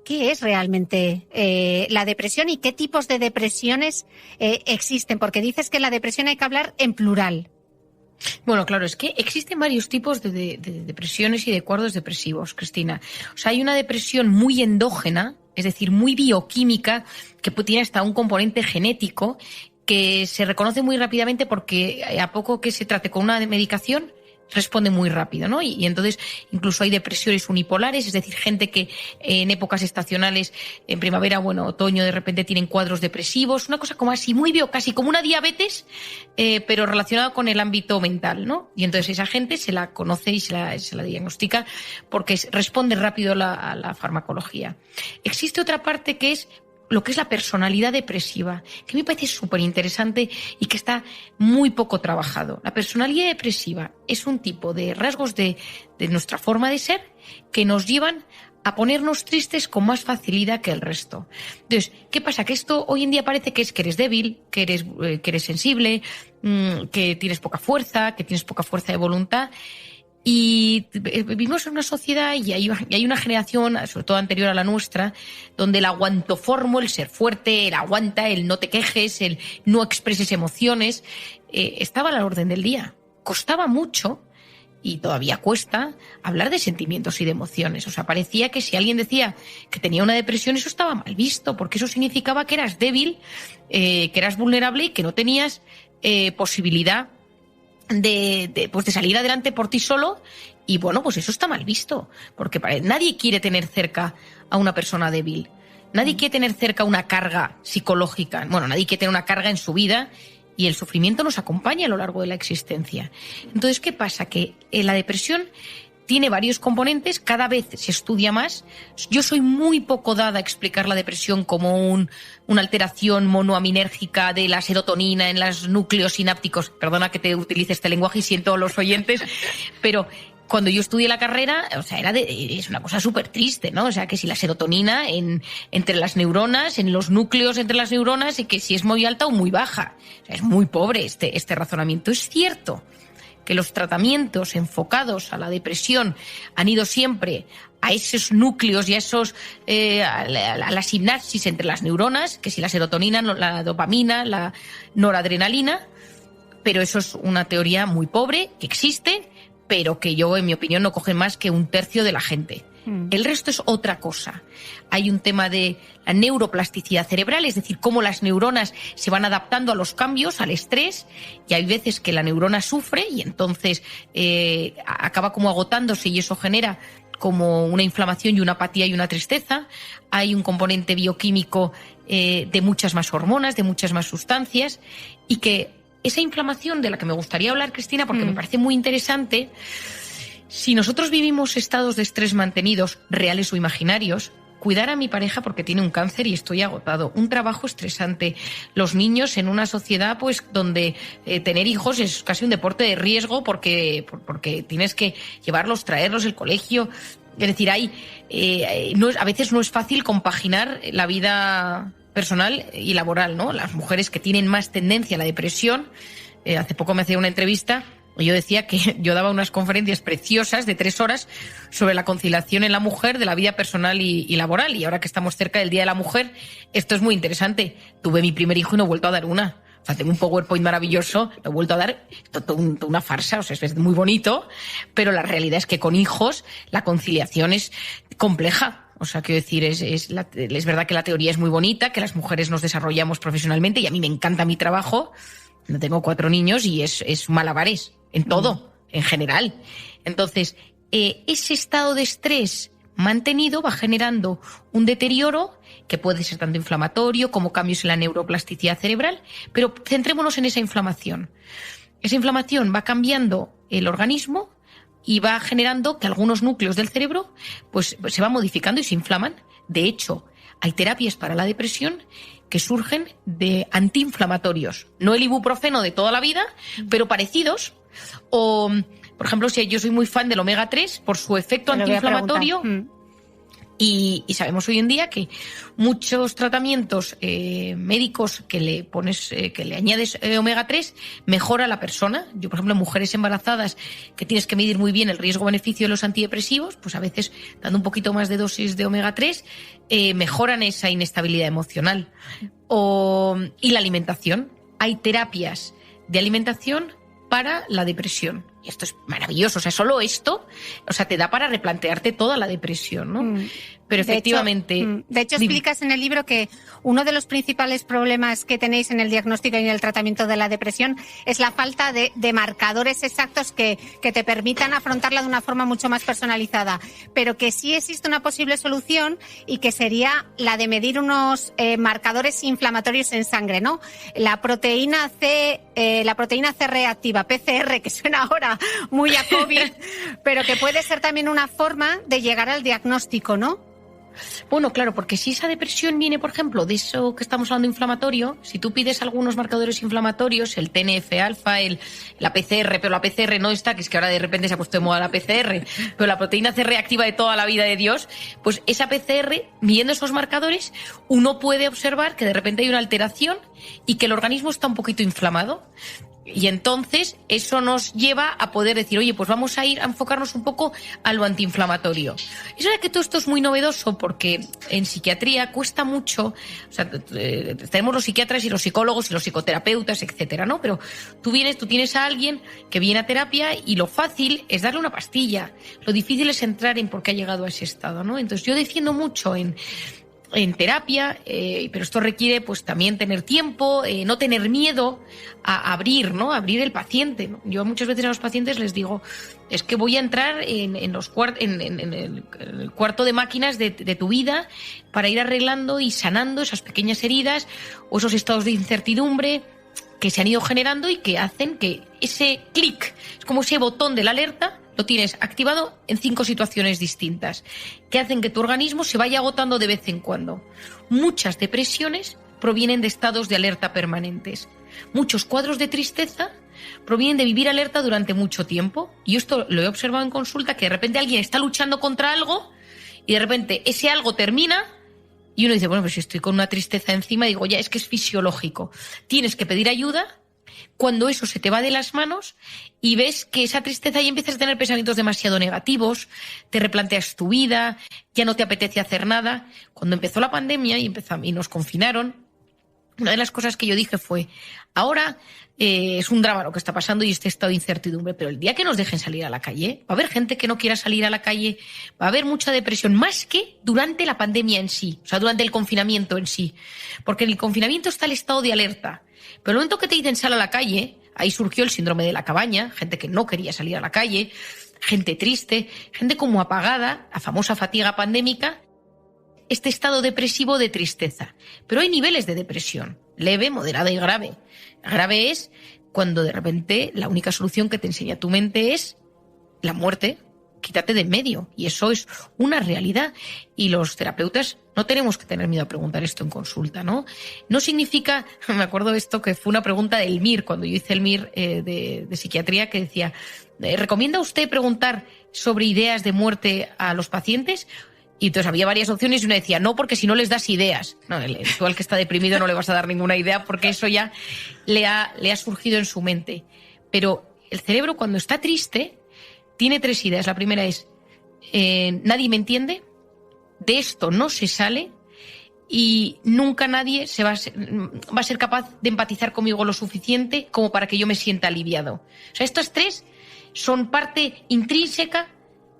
¿qué es realmente la depresión y qué tipos de depresiones existen? Porque dices que en la depresión hay que hablar en plural. Bueno, claro, es que existen varios tipos de depresiones y de cuadros depresivos, Cristina. O sea, hay una depresión muy endógena, es decir, muy bioquímica, que tiene hasta un componente genético, que se reconoce muy rápidamente porque a poco que se trate con una medicación, responde muy rápido, ¿no? Y entonces incluso hay depresiones unipolares, es decir, gente que en épocas estacionales, en primavera, otoño, de repente tienen cuadros depresivos, una cosa como así, casi como una diabetes, pero relacionada con el ámbito mental, ¿no? Y entonces esa gente se la conoce y se la diagnostica porque responde rápido a la farmacología. Existe otra parte que es lo que es la personalidad depresiva, que me parece súper interesante y que está muy poco trabajado. La personalidad depresiva es un tipo de rasgos de nuestra forma de ser que nos llevan a ponernos tristes con más facilidad que el resto. Entonces, ¿qué pasa? Que esto hoy en día parece que eres débil, que eres sensible, que tienes poca fuerza de voluntad. Y vivimos en una sociedad y hay una generación, sobre todo anterior a la nuestra, donde el aguantoformo, el ser fuerte, el aguanta, el no te quejes, el no expreses emociones, estaba a la orden del día. Costaba mucho, y todavía cuesta, hablar de sentimientos y de emociones. O sea, parecía que si alguien decía que tenía una depresión, eso estaba mal visto, porque eso significaba que eras débil, que eras vulnerable y que no tenías posibilidad de salir adelante por ti solo. Y pues eso está mal visto, porque nadie quiere tener cerca a una persona débil, nadie quiere tener cerca una carga psicológica, nadie quiere tener una carga en su vida, y el sufrimiento nos acompaña a lo largo de la existencia. Entonces, ¿qué pasa? Que la depresión tiene varios componentes, cada vez se estudia más. Yo soy muy poco dada a explicar la depresión como una alteración monoaminérgica de la serotonina en los núcleos sinápticos. Perdona que te utilice este lenguaje y siento a los oyentes, pero cuando yo estudié la carrera, o sea, es una cosa súper triste, ¿no? O sea, que si la serotonina entre las neuronas, en los núcleos entre las neuronas, y que si es muy alta o muy baja. O sea, es muy pobre este razonamiento. Es cierto que los tratamientos enfocados a la depresión han ido siempre a esos núcleos y a la sinapsis entre las neuronas, que si la serotonina, la dopamina, la noradrenalina, pero eso es una teoría muy pobre, que existe, pero que yo, en mi opinión, no coge más que un tercio de la gente. El resto es otra cosa. Hay un tema de la neuroplasticidad cerebral, es decir, cómo las neuronas se van adaptando a los cambios, al estrés, y hay veces que la neurona sufre y entonces acaba como agotándose, y eso genera como una inflamación y una apatía y una tristeza. Hay un componente bioquímico de muchas más hormonas, de muchas más sustancias, y que esa inflamación de la que me gustaría hablar, Cristina, porque me parece muy interesante. Si nosotros vivimos estados de estrés mantenidos, reales o imaginarios, cuidar a mi pareja porque tiene un cáncer y estoy agotado, un trabajo estresante, los niños en una sociedad donde tener hijos es casi un deporte de riesgo porque tienes que llevarlos, traerlos, el colegio. Es decir, a veces no es fácil compaginar la vida personal y laboral, ¿no? Las mujeres que tienen más tendencia a la depresión. Hace poco me hacía una entrevista. Yo decía que yo daba unas conferencias preciosas de 3 horas sobre la conciliación en la mujer de la vida personal y laboral. Y ahora que estamos cerca del Día de la Mujer, esto es muy interesante. Tuve mi primer hijo y no he vuelto a dar una. O sea, tengo un PowerPoint maravilloso, lo he vuelto a dar, toda una farsa, o sea, es muy bonito, pero la realidad es que con hijos la conciliación es compleja. O sea, quiero decir, es verdad que la teoría es muy bonita, que las mujeres nos desarrollamos profesionalmente, y a mí me encanta mi trabajo. No tengo 4 niños y es malabares en todo, en general. Entonces, ese estado de estrés mantenido va generando un deterioro que puede ser tanto inflamatorio como cambios en la neuroplasticidad cerebral, pero centrémonos en esa inflamación. Esa inflamación va cambiando el organismo y va generando que algunos núcleos del cerebro pues se van modificando y se inflaman. De hecho, hay terapias para la depresión que surgen de antiinflamatorios. No el ibuprofeno de toda la vida, pero parecidos. O, por ejemplo, si yo soy muy fan del omega 3 por su efecto antiinflamatorio, Y sabemos hoy en día que muchos tratamientos médicos que le pones, que le añades omega 3, mejora a la persona. Yo, por ejemplo, en mujeres embarazadas que tienes que medir muy bien el riesgo-beneficio de los antidepresivos, pues a veces dando un poquito más de dosis de omega 3, mejoran esa inestabilidad emocional. Y la alimentación. Hay terapias de alimentación para la depresión. Y esto es maravilloso. O sea, solo esto, o sea, te da para replantearte toda la depresión, ¿no? Pero efectivamente... De hecho, explicas en el libro que uno de los principales problemas que tenéis en el diagnóstico y en el tratamiento de la depresión es la falta de marcadores exactos que te permitan afrontarla de una forma mucho más personalizada. Pero que sí existe una posible solución y que sería la de medir unos marcadores inflamatorios en sangre, ¿no? La proteína C reactiva, PCR, que suena ahora muy a COVID, pero que puede ser también una forma de llegar al diagnóstico, ¿no? Bueno, claro, porque si esa depresión viene, por ejemplo, de eso que estamos hablando inflamatorio, si tú pides algunos marcadores inflamatorios, el TNF-alfa, la PCR, pero la PCR no está, que es que ahora de repente se ha puesto de moda la PCR, pero la proteína C reactiva de toda la vida de Dios, pues esa PCR, midiendo esos marcadores, uno puede observar que de repente hay una alteración y que el organismo está un poquito inflamado. Y entonces eso nos lleva a poder decir, oye, pues vamos a ir a enfocarnos un poco a lo antiinflamatorio. Es verdad que todo esto es muy novedoso porque en psiquiatría cuesta mucho, o sea, tenemos los psiquiatras y los psicólogos y los psicoterapeutas, etcétera, ¿no? Pero tú tienes a alguien que viene a terapia y lo fácil es darle una pastilla. Lo difícil es entrar en por qué ha llegado a ese estado, ¿no? Entonces yo defiendo mucho en terapia, pero esto requiere pues también tener tiempo, no tener miedo a abrir, ¿no? Abrir el paciente, ¿no? Yo muchas veces a los pacientes les digo, es que voy a entrar en el cuarto de máquinas de tu vida para ir arreglando y sanando esas pequeñas heridas o esos estados de incertidumbre que se han ido generando y que hacen que ese clic, es como ese botón de la alerta, lo tienes activado en 5 situaciones distintas, que hacen que tu organismo se vaya agotando de vez en cuando. Muchas depresiones provienen de estados de alerta permanentes. Muchos cuadros de tristeza provienen de vivir alerta durante mucho tiempo. Y esto lo he observado en consulta, que de repente alguien está luchando contra algo y de repente ese algo termina y uno dice, bueno, pues si estoy con una tristeza encima, digo, ya es que es fisiológico. Tienes que pedir ayuda. Cuando eso se te va de las manos y ves que esa tristeza y empiezas a tener pensamientos demasiado negativos, te replanteas tu vida, ya no te apetece hacer nada. Cuando empezó la pandemia y nos confinaron, una de las cosas que yo dije fue, ahora es un drama lo que está pasando y este estado de incertidumbre, pero el día que nos dejen salir a la calle, va a haber gente que no quiera salir a la calle, va a haber mucha depresión, más que durante la pandemia en sí, o sea, durante el confinamiento en sí. Porque en el confinamiento está el estado de alerta. Pero el momento que te dicen sal a la calle, ahí surgió el síndrome de la cabaña, gente que no quería salir a la calle, gente triste, gente como apagada, la famosa fatiga pandémica, este estado depresivo de tristeza. Pero hay niveles de depresión, leve, moderada y grave. La grave es cuando de repente la única solución que te enseña tu mente es la muerte. Quítate de en medio. Y eso es una realidad. Y los terapeutas no tenemos que tener miedo a preguntar esto en consulta, ¿no? No significa, me acuerdo de esto que fue una pregunta del MIR, cuando yo hice el MIR de psiquiatría, que decía, ¿recomienda usted preguntar sobre ideas de muerte a los pacientes? Y entonces había varias opciones y uno decía, no, porque si no les das ideas. No, tú al que está deprimido no le vas a dar ninguna idea porque eso ya le ha surgido en su mente. Pero el cerebro cuando está triste tiene 3 ideas. La primera es, nadie me entiende, de esto no se sale y nunca nadie va a ser capaz de empatizar conmigo lo suficiente como para que yo me sienta aliviado. O sea, estas 3 son parte intrínseca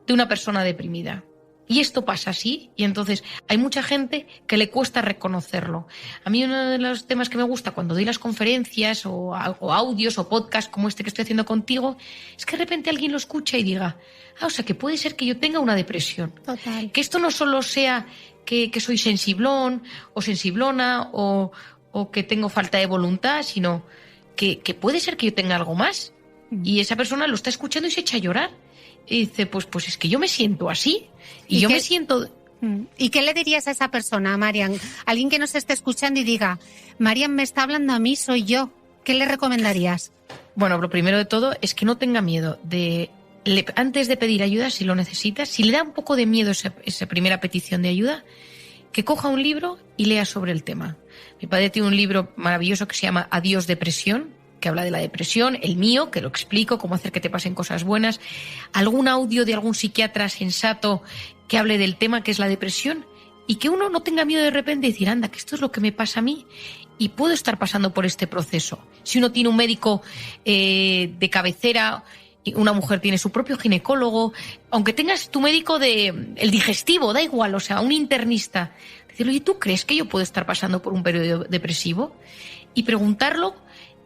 de una persona deprimida. Y esto pasa así, y entonces hay mucha gente que le cuesta reconocerlo. A mí uno de los temas que me gusta cuando doy las conferencias o audios o podcasts como este que estoy haciendo contigo, es que de repente alguien lo escucha y diga, o sea, que puede ser que yo tenga una depresión. Total. Que esto no solo sea que soy sensiblón o sensiblona o que tengo falta de voluntad, sino que puede ser que yo tenga algo más. Y esa persona lo está escuchando y se echa a llorar. Y dice, pues es que yo me siento así. Y yo me siento... ¿Y qué le dirías a esa persona, Marian? Alguien que nos esté escuchando y diga, Marian me está hablando a mí, soy yo. ¿Qué le recomendarías? Bueno, lo primero de todo es que no tenga miedo de antes de pedir ayuda, si lo necesitas, si le da un poco de miedo esa primera petición de ayuda, que coja un libro y lea sobre el tema. Mi padre tiene un libro maravilloso que se llama Adiós depresión, que habla de la depresión, el mío, que lo explico, cómo hacer que te pasen cosas buenas, algún audio de algún psiquiatra sensato que hable del tema que es la depresión, y que uno no tenga miedo de repente de decir, anda, que esto es lo que me pasa a mí y puedo estar pasando por este proceso. Si uno tiene un médico de cabecera, una mujer tiene su propio ginecólogo, aunque tengas tu médico el digestivo, da igual, o sea, un internista, decirle, oye, ¿tú crees que yo puedo estar pasando por un periodo depresivo? Y preguntarlo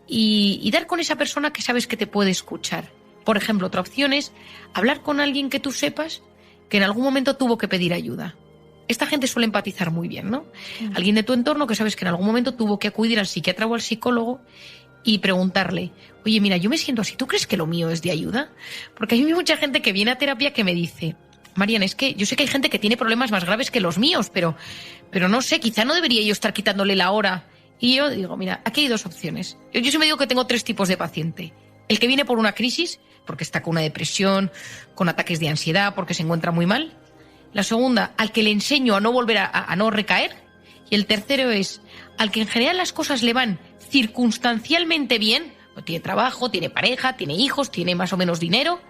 y dar con esa persona que sabes que te puede escuchar. Por ejemplo, otra opción es hablar con alguien que tú sepas que en algún momento tuvo que pedir ayuda. Esta gente suele empatizar muy bien, ¿no? Alguien de tu entorno que sabes que en algún momento tuvo que acudir al psiquiatra o al psicólogo y preguntarle, oye, mira, yo me siento así, ¿tú crees que lo mío es de ayuda? Porque hay mucha gente que viene a terapia que me dice, Marian, es que yo sé que hay gente que tiene problemas más graves que los míos, pero no sé, quizá no debería yo estar quitándole la hora. Y yo digo, mira, aquí hay dos opciones. Yo siempre digo que tengo tres tipos de paciente. El que viene por una crisis, porque está con una depresión, con ataques de ansiedad, porque se encuentra muy mal. La segunda, al que le enseño a no volver a no recaer. Y el tercero es al que en general las cosas le van circunstancialmente bien, tiene trabajo, tiene pareja, tiene hijos, tiene más o menos dinero,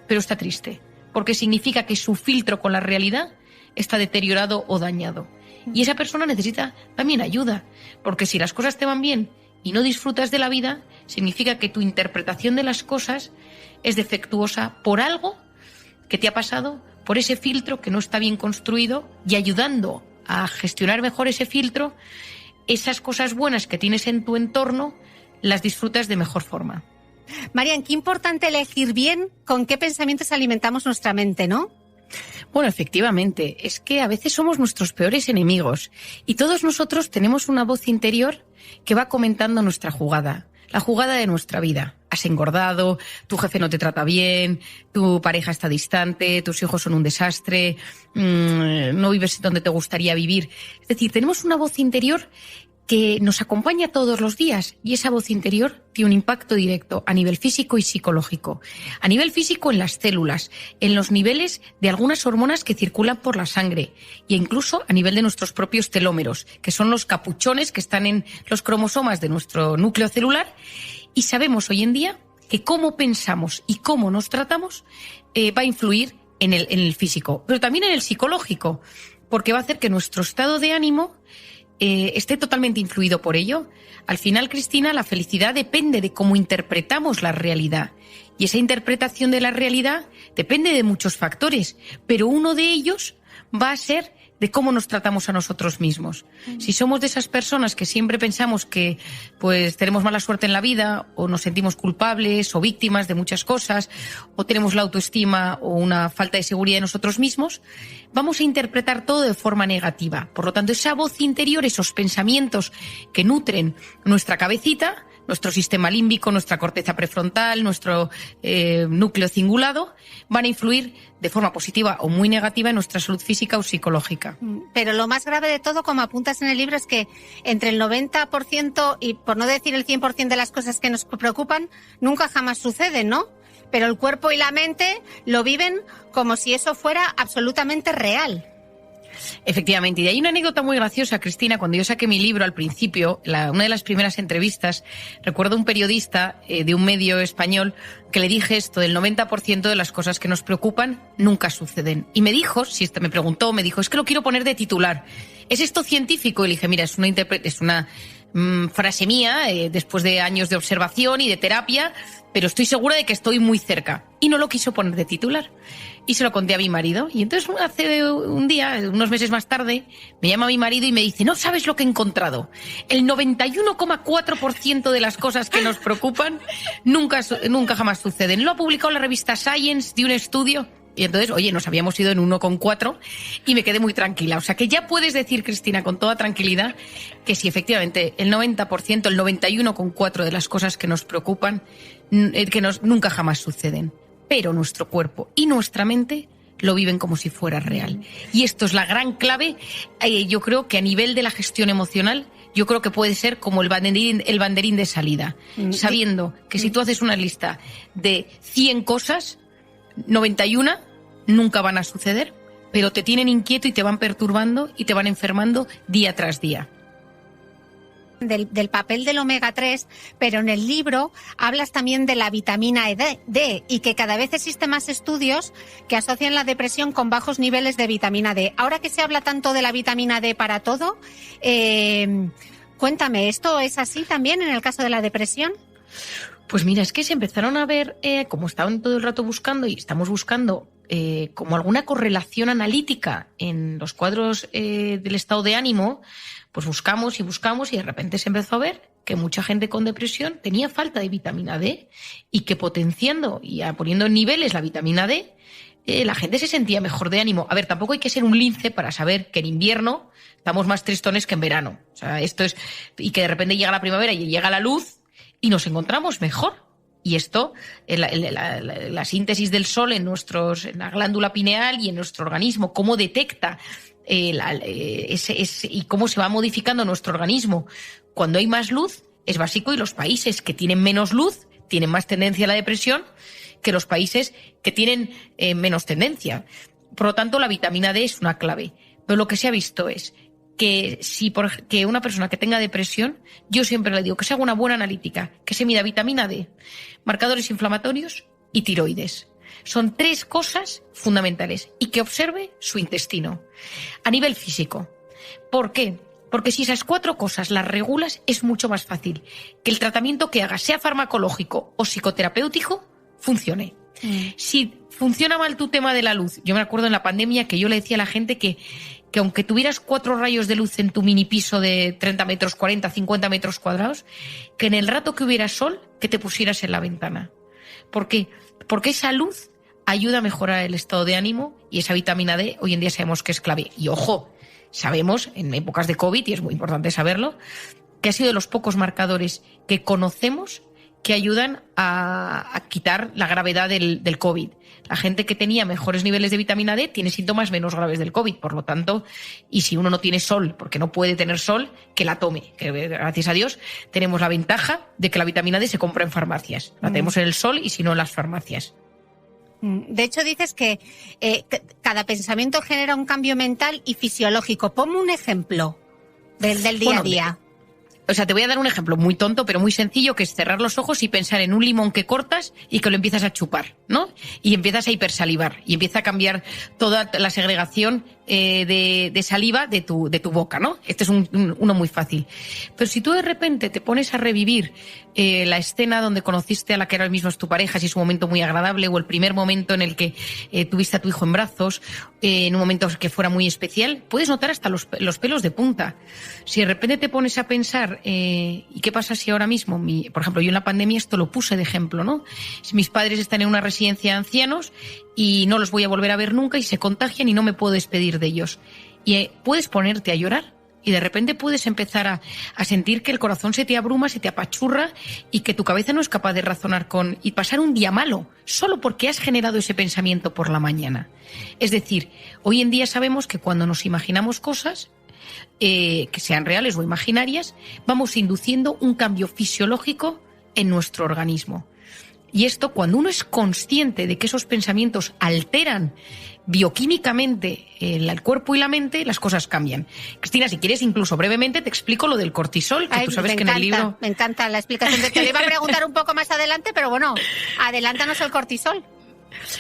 pero está triste, porque significa que su filtro con la realidad está deteriorado o dañado. Y esa persona necesita también ayuda, porque si las cosas te van bien y no disfrutas de la vida, significa que tu interpretación de las cosas es defectuosa por algo que te ha pasado, por ese filtro que no está bien construido, y ayudando a gestionar mejor ese filtro, esas cosas buenas que tienes en tu entorno las disfrutas de mejor forma. Marian, qué importante elegir bien con qué pensamientos alimentamos nuestra mente, ¿no? Bueno, efectivamente, es que a veces somos nuestros peores enemigos y todos nosotros tenemos una voz interior que va comentando nuestra jugada, la jugada de nuestra vida. Has engordado, tu jefe no te trata bien, tu pareja está distante, tus hijos son un desastre, no vives donde te gustaría vivir. Es decir, tenemos una voz interior que nos acompaña todos los días, y esa voz interior tiene un impacto directo a nivel físico y psicológico. A nivel físico, en las células, en los niveles de algunas hormonas que circulan por la sangre, e incluso a nivel de nuestros propios telómeros, que son los capuchones que están en los cromosomas de nuestro núcleo celular. Y sabemos hoy en día que cómo pensamos y cómo nos tratamos va a influir en el físico, pero también en el psicológico, porque va a hacer que nuestro estado de ánimo esté totalmente influido por ello. Al final, Cristina, la felicidad depende de cómo interpretamos la realidad. Y esa interpretación de la realidad depende de muchos factores, pero uno de ellos va a ser de cómo nos tratamos a nosotros mismos. Si somos de esas personas que siempre pensamos que pues tenemos mala suerte en la vida, o nos sentimos culpables o víctimas de muchas cosas, o tenemos la autoestima o una falta de seguridad en nosotros mismos, vamos a interpretar todo de forma negativa. Por lo tanto, esa voz interior, esos pensamientos que nutren nuestra cabecita, nuestro sistema límbico, nuestra corteza prefrontal, nuestro núcleo cingulado, van a influir de forma positiva o muy negativa en nuestra salud física o psicológica. Pero lo más grave de todo, como apuntas en el libro, es que entre el 90% y, por no decir el 100% de las cosas que nos preocupan, nunca jamás suceden, ¿no? Pero el cuerpo y la mente lo viven como si eso fuera absolutamente real. Efectivamente, y hay una anécdota muy graciosa, Cristina. Cuando yo saqué mi libro al principio, una de las primeras entrevistas, recuerdo un periodista de un medio español que le dije esto: del 90% de las cosas que nos preocupan nunca suceden. Y me dijo, me preguntó, es que lo quiero poner de titular. ¿Es esto científico? Y le dije, mira, es una frase mía, después de años de observación y de terapia, pero estoy segura de que estoy muy cerca. Y no lo quiso poner de titular. Y se lo conté a mi marido. Y entonces hace un día, unos meses más tarde, me llama mi marido y me dice, no sabes lo que he encontrado. El 91,4% de las cosas que nos preocupan nunca jamás suceden. Lo ha publicado la revista Science de un estudio. Y entonces, oye, nos habíamos ido en 1,4 y me quedé muy tranquila. O sea que ya puedes decir, Cristina, con toda tranquilidad, que sí, efectivamente, el 90%, el 91,4% de las cosas que nos preocupan, nunca jamás suceden. Pero nuestro cuerpo y nuestra mente lo viven como si fuera real. Y esto es la gran clave. Yo creo que a nivel de la gestión emocional, yo creo que puede ser como el banderín de salida. Sabiendo que si tú haces una lista de 100 cosas, 91 nunca van a suceder, pero te tienen inquieto y te van perturbando y te van enfermando día tras día. Del papel del omega 3, pero en el libro hablas también de la vitamina D y que cada vez existen más estudios que asocian la depresión con bajos niveles de vitamina D. Ahora que se habla tanto de la vitamina D para todo, cuéntame, ¿esto es así también en el caso de la depresión? Pues mira, es que se empezaron a ver, como estaban todo el rato buscando y estamos buscando como alguna correlación analítica en los cuadros del estado de ánimo, pues buscamos y de repente se empezó a ver que mucha gente con depresión tenía falta de vitamina D y que potenciando y poniendo en niveles la vitamina D, la gente se sentía mejor de ánimo. A ver, tampoco hay que ser un lince para saber que en invierno estamos más tristones que en verano. O sea, esto es... Y que de repente llega la primavera y llega la luz y nos encontramos mejor. Y esto, la síntesis del sol en la glándula pineal y en nuestro organismo, cómo detecta y cómo se va modificando nuestro organismo cuando hay más luz, es básico, y los países que tienen menos luz tienen más tendencia a la depresión que los países que tienen menos tendencia. Por lo tanto, la vitamina D es una clave. Pero lo que se ha visto es que que una persona que tenga depresión, yo siempre le digo que se haga una buena analítica, que se mida vitamina D, marcadores inflamatorios y tiroides. Son 3 cosas fundamentales, y que observe su intestino a nivel físico. ¿Por qué? Porque si esas 4 cosas las regulas, es mucho más fácil que el tratamiento que hagas, sea farmacológico o psicoterapéutico, funcione. Si funciona mal tu tema de la luz, yo me acuerdo en la pandemia que yo le decía a la gente que aunque tuvieras 4 rayos de luz en tu mini piso de 30 metros, 40, 50 metros cuadrados, que en el rato que hubiera sol, que te pusieras en la ventana. ¿Por qué? Porque esa luz ayuda a mejorar el estado de ánimo, y esa vitamina D hoy en día sabemos que es clave. Y ojo, sabemos en épocas de COVID, y es muy importante saberlo, que ha sido de los pocos marcadores que conocemos que ayudan a quitar la gravedad del COVID. La gente que tenía mejores niveles de vitamina D tiene síntomas menos graves del COVID, por lo tanto, y si uno no tiene sol, porque no puede tener sol, que la tome. Que gracias a Dios tenemos la ventaja de que la vitamina D se compra en farmacias. La tenemos en el sol y si no en las farmacias. De hecho, dices que cada pensamiento genera un cambio mental y fisiológico. Ponme un ejemplo del día a día. O sea, te voy a dar un ejemplo muy tonto, pero muy sencillo, que es cerrar los ojos y pensar en un limón que cortas y que lo empiezas a chupar, ¿no? Y empiezas a hipersalivar y empieza a cambiar toda la segregación de saliva de tu boca, ¿no? Este es uno muy fácil. Pero si tú de repente te pones a revivir la escena donde conociste a la que ahora mismo es tu pareja, si es un momento muy agradable, o el primer momento en el que tuviste a tu hijo en brazos, en un momento que fuera muy especial, puedes notar hasta los pelos de punta. Si de repente te pones a pensar, ¿y qué pasa si ahora mismo, por ejemplo, yo en la pandemia esto lo puse de ejemplo, ¿no? Si mis padres están en una residencia de ancianos y no los voy a volver a ver nunca y se contagian y no me puedo despedir de ellos, y puedes ponerte a llorar. Y de repente puedes empezar a sentir que el corazón se te abruma, se te apachurra, y que tu cabeza no es capaz de razonar y pasar un día malo, solo porque has generado ese pensamiento por la mañana. Es decir, hoy en día sabemos que cuando nos imaginamos cosas, que sean reales o imaginarias, vamos induciendo un cambio fisiológico en nuestro organismo. Y esto, cuando uno es consciente de que esos pensamientos alteran bioquímicamente el cuerpo y la mente, las cosas cambian. Cristina, si quieres, incluso brevemente te explico lo del cortisol, que tú sabes que en el libro... Me encanta la explicación. Te lo iba a preguntar un poco más adelante, pero bueno, adelántanos el cortisol.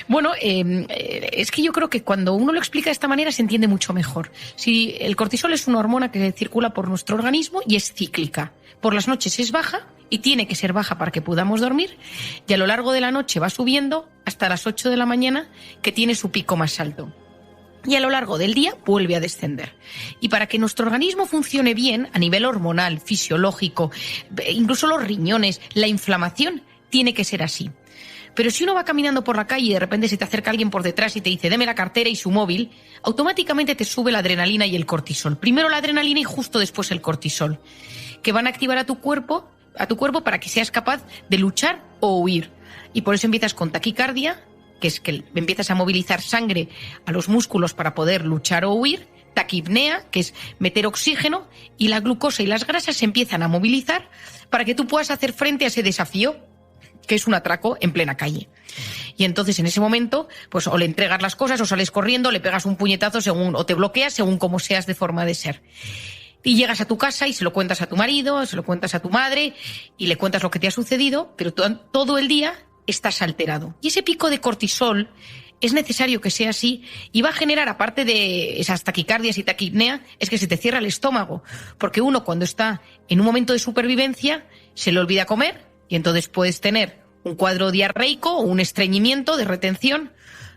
Bueno, es que yo creo que cuando uno lo explica de esta manera se entiende mucho mejor. Si el cortisol es una hormona que circula por nuestro organismo y es cíclica. Por las noches es baja y tiene que ser baja para que podamos dormir, y a lo largo de la noche va subiendo hasta las 8 de la mañana, que tiene su pico más alto. Y a lo largo del día vuelve a descender. Y para que nuestro organismo funcione bien a nivel hormonal, fisiológico, incluso los riñones, la inflamación, tiene que ser así. Pero si uno va caminando por la calle y de repente se te acerca alguien por detrás y te dice deme la cartera y su móvil, automáticamente te sube la adrenalina y el cortisol. Primero la adrenalina y justo después el cortisol, que van a activar a tu cuerpo para que seas capaz de luchar o huir. Y por eso empiezas con taquicardia, que es que empiezas a movilizar sangre a los músculos para poder luchar o huir, taquipnea, que es meter oxígeno, y la glucosa y las grasas se empiezan a movilizar para que tú puedas hacer frente a ese desafío. que es un atraco en plena calle. Y entonces en ese momento, pues o le entregas las cosas o sales corriendo, le pegas un puñetazo o te bloqueas según como seas de forma de ser. Y llegas a tu casa y se lo cuentas a tu marido, se lo cuentas a tu madre y le cuentas lo que te ha sucedido, pero todo el día estás alterado. Y ese pico de cortisol es necesario que sea así y va a generar, aparte de esas taquicardias y taquipnea, es que se te cierra el estómago. Porque uno cuando está en un momento de supervivencia se le olvida comer y entonces puedes tener un cuadro diarreico o un estreñimiento de retención.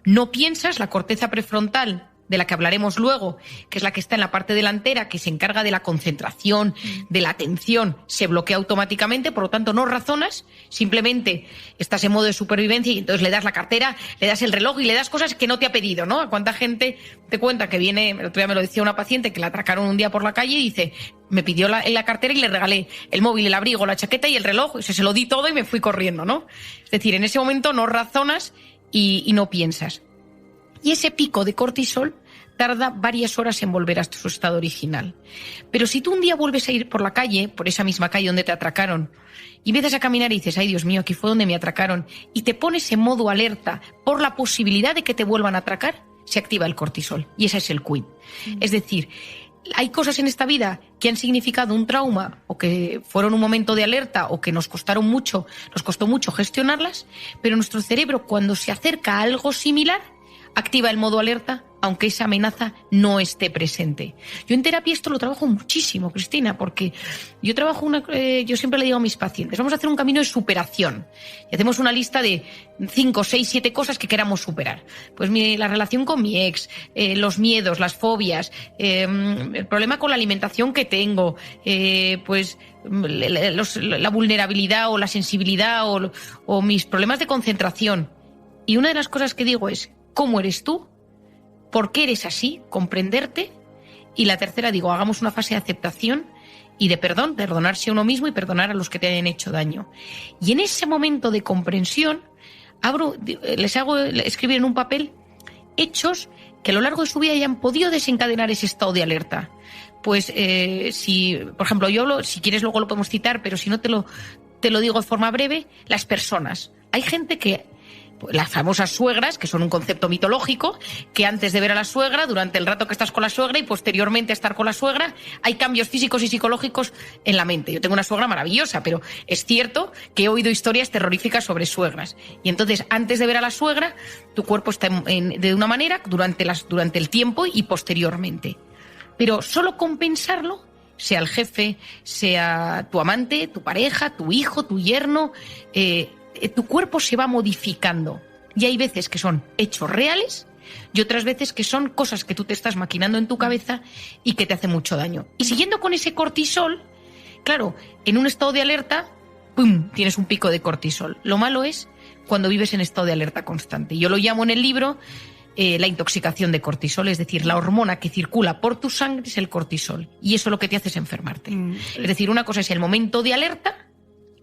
No piensas, la corteza prefrontal, de la que hablaremos luego, que es la que está en la parte delantera, que se encarga de la concentración, de la atención, se bloquea automáticamente, por lo tanto no razonas, simplemente estás en modo de supervivencia y entonces le das la cartera, le das el reloj y le das cosas que no te ha pedido, ¿no? ¿A cuánta gente te cuenta que viene? El otro día me lo decía una paciente que la atracaron un día por la calle y dice, me pidió la cartera y le regalé el móvil, el abrigo, la chaqueta y el reloj, se lo di todo y me fui corriendo, ¿no? Es decir, en ese momento no razonas y no piensas. Y ese pico de cortisol tarda varias horas en volver a su estado original. Pero si tú un día vuelves a ir por la calle, por esa misma calle donde te atracaron, y empiezas a caminar y dices, ay Dios mío, aquí fue donde me atracaron, y te pones en modo alerta por la posibilidad de que te vuelvan a atracar, se activa el cortisol. Y ese es el quid. Es decir, hay cosas en esta vida que han significado un trauma o que fueron un momento de alerta o que nos costó mucho gestionarlas, pero nuestro cerebro, cuando se acerca a algo similar, activa el modo alerta, aunque esa amenaza no esté presente. Yo en terapia esto lo trabajo muchísimo, Cristina, porque yo yo siempre le digo a mis pacientes, vamos a hacer un camino de superación. Y hacemos una lista de 5, 6, 7 cosas que queramos superar. Pues la relación con mi ex, los miedos, las fobias, el problema con la alimentación que tengo, pues la vulnerabilidad o la sensibilidad o mis problemas de concentración. Y una de las cosas que digo es, ¿cómo eres tú? ¿Por qué eres así? Comprenderte. Y la tercera, digo, hagamos una fase de aceptación y de perdón, perdonarse a uno mismo y perdonar a los que te hayan hecho daño. Y en ese momento de comprensión, les hago escribir en un papel hechos que a lo largo de su vida hayan podido desencadenar ese estado de alerta. Pues si, por ejemplo, yo hablo, si quieres luego lo podemos citar, pero si no te lo digo de forma breve, las personas. Hay gente que las famosas suegras, que son un concepto mitológico, que antes de ver a la suegra, durante el rato que estás con la suegra y posteriormente a estar con la suegra, hay cambios físicos y psicológicos en la mente. Yo tengo una suegra maravillosa, pero es cierto que he oído historias terroríficas sobre suegras. Y entonces, antes de ver a la suegra, tu cuerpo está de una manera durante el tiempo y posteriormente. Pero solo con pensarlo, sea el jefe, sea tu amante, tu pareja, tu hijo, tu yerno, tu cuerpo se va modificando. Y hay veces que son hechos reales y otras veces que son cosas que tú te estás maquinando en tu cabeza y que te hacen mucho daño. Y siguiendo con ese cortisol, claro, en un estado de alerta, ¡pum!, tienes un pico de cortisol. Lo malo es cuando vives en estado de alerta constante. Yo lo llamo en el libro la intoxicación de cortisol, es decir, la hormona que circula por tu sangre es el cortisol. Y eso lo que te hace es enfermarte. Es decir, una cosa es el momento de alerta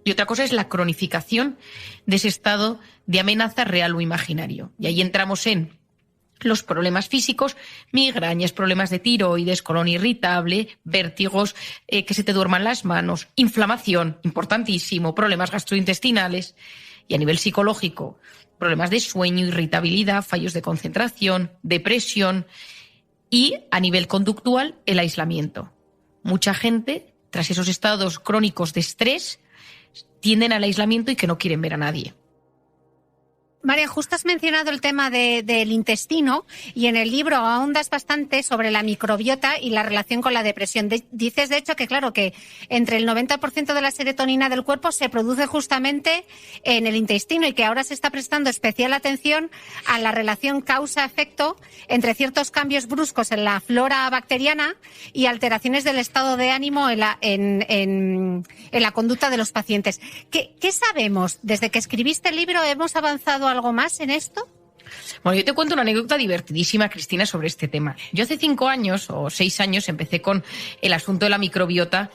y otra cosa es la cronificación de ese estado de amenaza real o imaginario. Y ahí entramos en los problemas físicos, migrañas, problemas de tiroides, colon irritable, vértigos, que se te duerman las manos, inflamación, importantísimo, problemas gastrointestinales. Y a nivel psicológico, problemas de sueño, irritabilidad, fallos de concentración, depresión. Y a nivel conductual, el aislamiento. Mucha gente, tras esos estados crónicos de estrés, tienden al aislamiento y que no quieren ver a nadie. María, justo has mencionado el tema del intestino y en el libro ahondas bastante sobre la microbiota y la relación con la depresión. Dices, de hecho, que claro, que entre el 90% de la serotonina del cuerpo se produce justamente en el intestino y que ahora se está prestando especial atención a la relación causa-efecto entre ciertos cambios bruscos en la flora bacteriana y alteraciones del estado de ánimo en la conducta de los pacientes. ¿Qué sabemos? Desde que escribiste el libro, ¿hemos avanzado algo más en esto? Bueno, yo te cuento una anécdota divertidísima, Cristina, sobre este tema. Yo hace 5 años o 6 años empecé con el asunto de la microbiota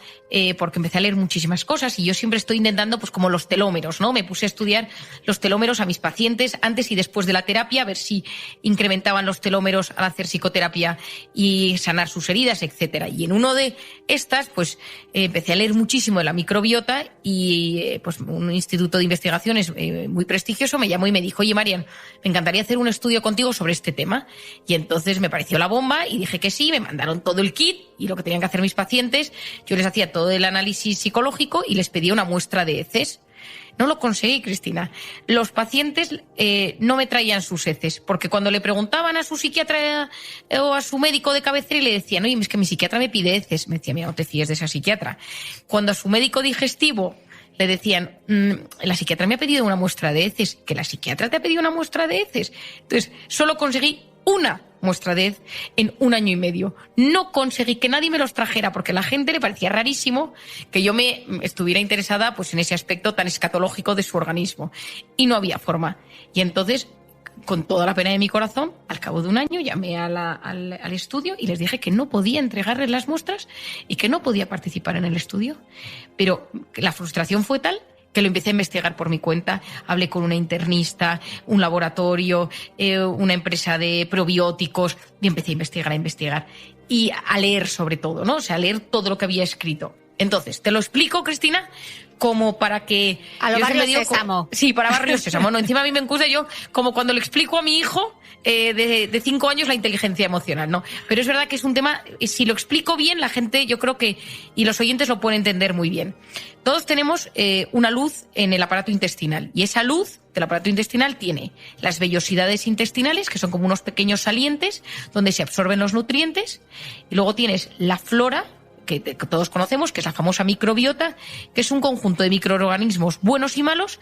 porque empecé a leer muchísimas cosas y yo siempre estoy intentando, pues como los telómeros, ¿no? Me puse a estudiar los telómeros a mis pacientes antes y después de la terapia, a ver si incrementaban los telómeros al hacer psicoterapia y sanar sus heridas, etcétera. Y en uno de estas, pues empecé a leer muchísimo de la microbiota y pues un instituto de investigaciones muy prestigioso me llamó y me dijo: oye, Marian, me encantaría hacer un estudio contigo sobre este tema. Y entonces me pareció la bomba y dije que sí, me mandaron todo el kit y lo que tenían que hacer mis pacientes, yo les hacía todo el análisis psicológico y les pedía una muestra de heces. No lo conseguí, Cristina. Los pacientes no me traían sus heces, porque cuando le preguntaban a su psiquiatra o a su médico de cabecera y le decían: oye, es que mi psiquiatra me pide heces, me decía: mira, no te fíes de esa psiquiatra. Cuando a su médico digestivo le decían: la psiquiatra me ha pedido una muestra de heces, que la psiquiatra te ha pedido una muestra de heces. Entonces, solo conseguí una muestra de hez en 1 año y medio. No conseguí que nadie me los trajera porque a la gente le parecía rarísimo que yo me estuviera interesada pues en ese aspecto tan escatológico de su organismo. Y no había forma. Y entonces, con toda la pena de mi corazón, al cabo de 1 año llamé al estudio y les dije que no podía entregarles las muestras y que no podía participar en el estudio. Pero la frustración fue tal que lo empecé a investigar por mi cuenta. Hablé con una internista, un laboratorio, una empresa de probióticos y empecé a investigar y a leer sobre todo, ¿no? O sea, a leer todo lo que había escrito. Entonces, te lo explico, Cristina, como para que... A lo Barrio Sésamo. Sí, para Barrio Sésamo. No, encima a mí me acusa yo como cuando le explico a mi hijo de 5 años la inteligencia emocional, ¿no? Pero es verdad que es un tema, si lo explico bien, la gente, yo creo que, y los oyentes lo pueden entender muy bien. Todos tenemos una luz en el aparato intestinal y esa luz del aparato intestinal tiene las vellosidades intestinales, que son como unos pequeños salientes donde se absorben los nutrientes, y luego tienes la flora, que todos conocemos, que es la famosa microbiota, que es un conjunto de microorganismos buenos y malos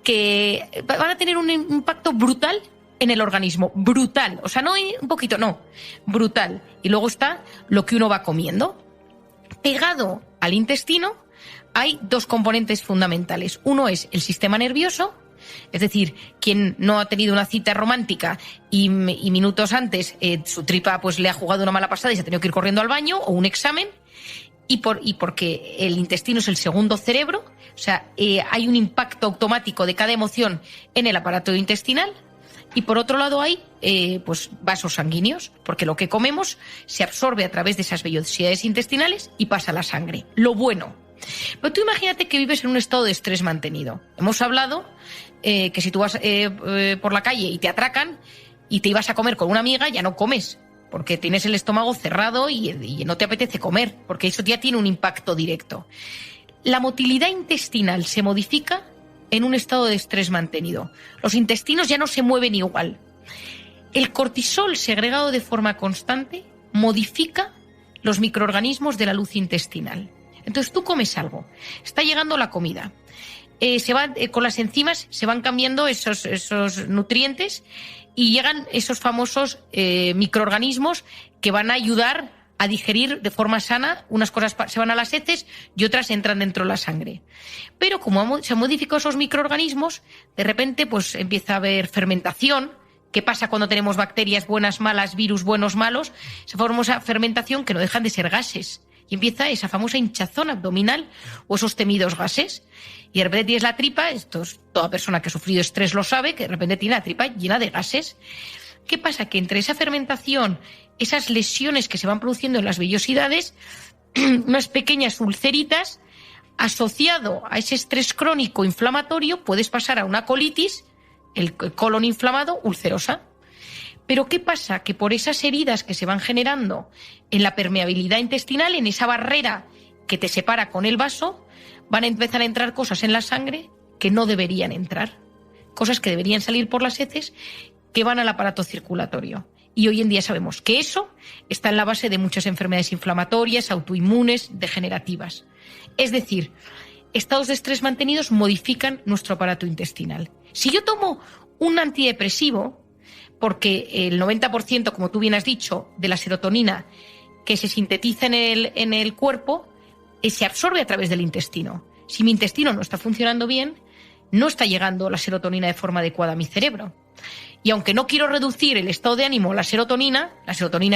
que van a tener un impacto brutal en el organismo. Brutal. O sea, no un poquito, no. Brutal. Y luego está lo que uno va comiendo. Pegado al intestino hay 2 componentes fundamentales. Uno es el sistema nervioso, es decir, quien no ha tenido una cita romántica y minutos antes su tripa pues le ha jugado una mala pasada y se ha tenido que ir corriendo al baño o un examen. Y porque el intestino es el segundo cerebro, o sea, hay un impacto automático de cada emoción en el aparato intestinal. Y por otro lado hay pues vasos sanguíneos, porque lo que comemos se absorbe a través de esas vellosidades intestinales y pasa a la sangre. Lo bueno. Pero tú imagínate que vives en un estado de estrés mantenido. Hemos hablado que si tú vas por la calle y te atracan y te ibas a comer con una amiga, ya no comes, porque tienes el estómago cerrado y no te apetece comer, porque eso ya tiene un impacto directo. La motilidad intestinal se modifica en un estado de estrés mantenido. Los intestinos ya no se mueven igual. El cortisol segregado de forma constante modifica los microorganismos de la luz intestinal. Entonces tú comes algo, está llegando la comida, con las enzimas se van cambiando esos nutrientes y llegan esos famosos microorganismos que van a ayudar a digerir de forma sana. Unas cosas se van a las heces y otras entran dentro de la sangre. Pero como se han modificado esos microorganismos, de repente pues empieza a haber fermentación. ¿Qué pasa cuando tenemos bacterias buenas, malas, virus buenos, malos? Se forma esa fermentación que no dejan de ser gases. Y empieza esa famosa hinchazón abdominal o esos temidos gases. Y de repente tienes la tripa, toda persona que ha sufrido estrés lo sabe, que de repente tiene la tripa llena de gases. ¿Qué pasa? Que entre esa fermentación, esas lesiones que se van produciendo en las vellosidades, unas pequeñas ulceritas, asociado a ese estrés crónico inflamatorio, puedes pasar a una colitis, el colon inflamado, ulcerosa. Pero ¿qué pasa? Que por esas heridas que se van generando en la permeabilidad intestinal, en esa barrera que te separa con el vaso, van a empezar a entrar cosas en la sangre que no deberían entrar. Cosas que deberían salir por las heces que van al aparato circulatorio. Y hoy en día sabemos que eso está en la base de muchas enfermedades inflamatorias, autoinmunes, degenerativas. Es decir, estados de estrés mantenidos modifican nuestro aparato intestinal. Si yo tomo un antidepresivo, porque el 90%, como tú bien has dicho, de la serotonina que se sintetiza en el cuerpo se absorbe a través del intestino. Si mi intestino no está funcionando bien, no está llegando la serotonina de forma adecuada a mi cerebro. Y aunque no quiero reducir el estado de ánimo, la serotonina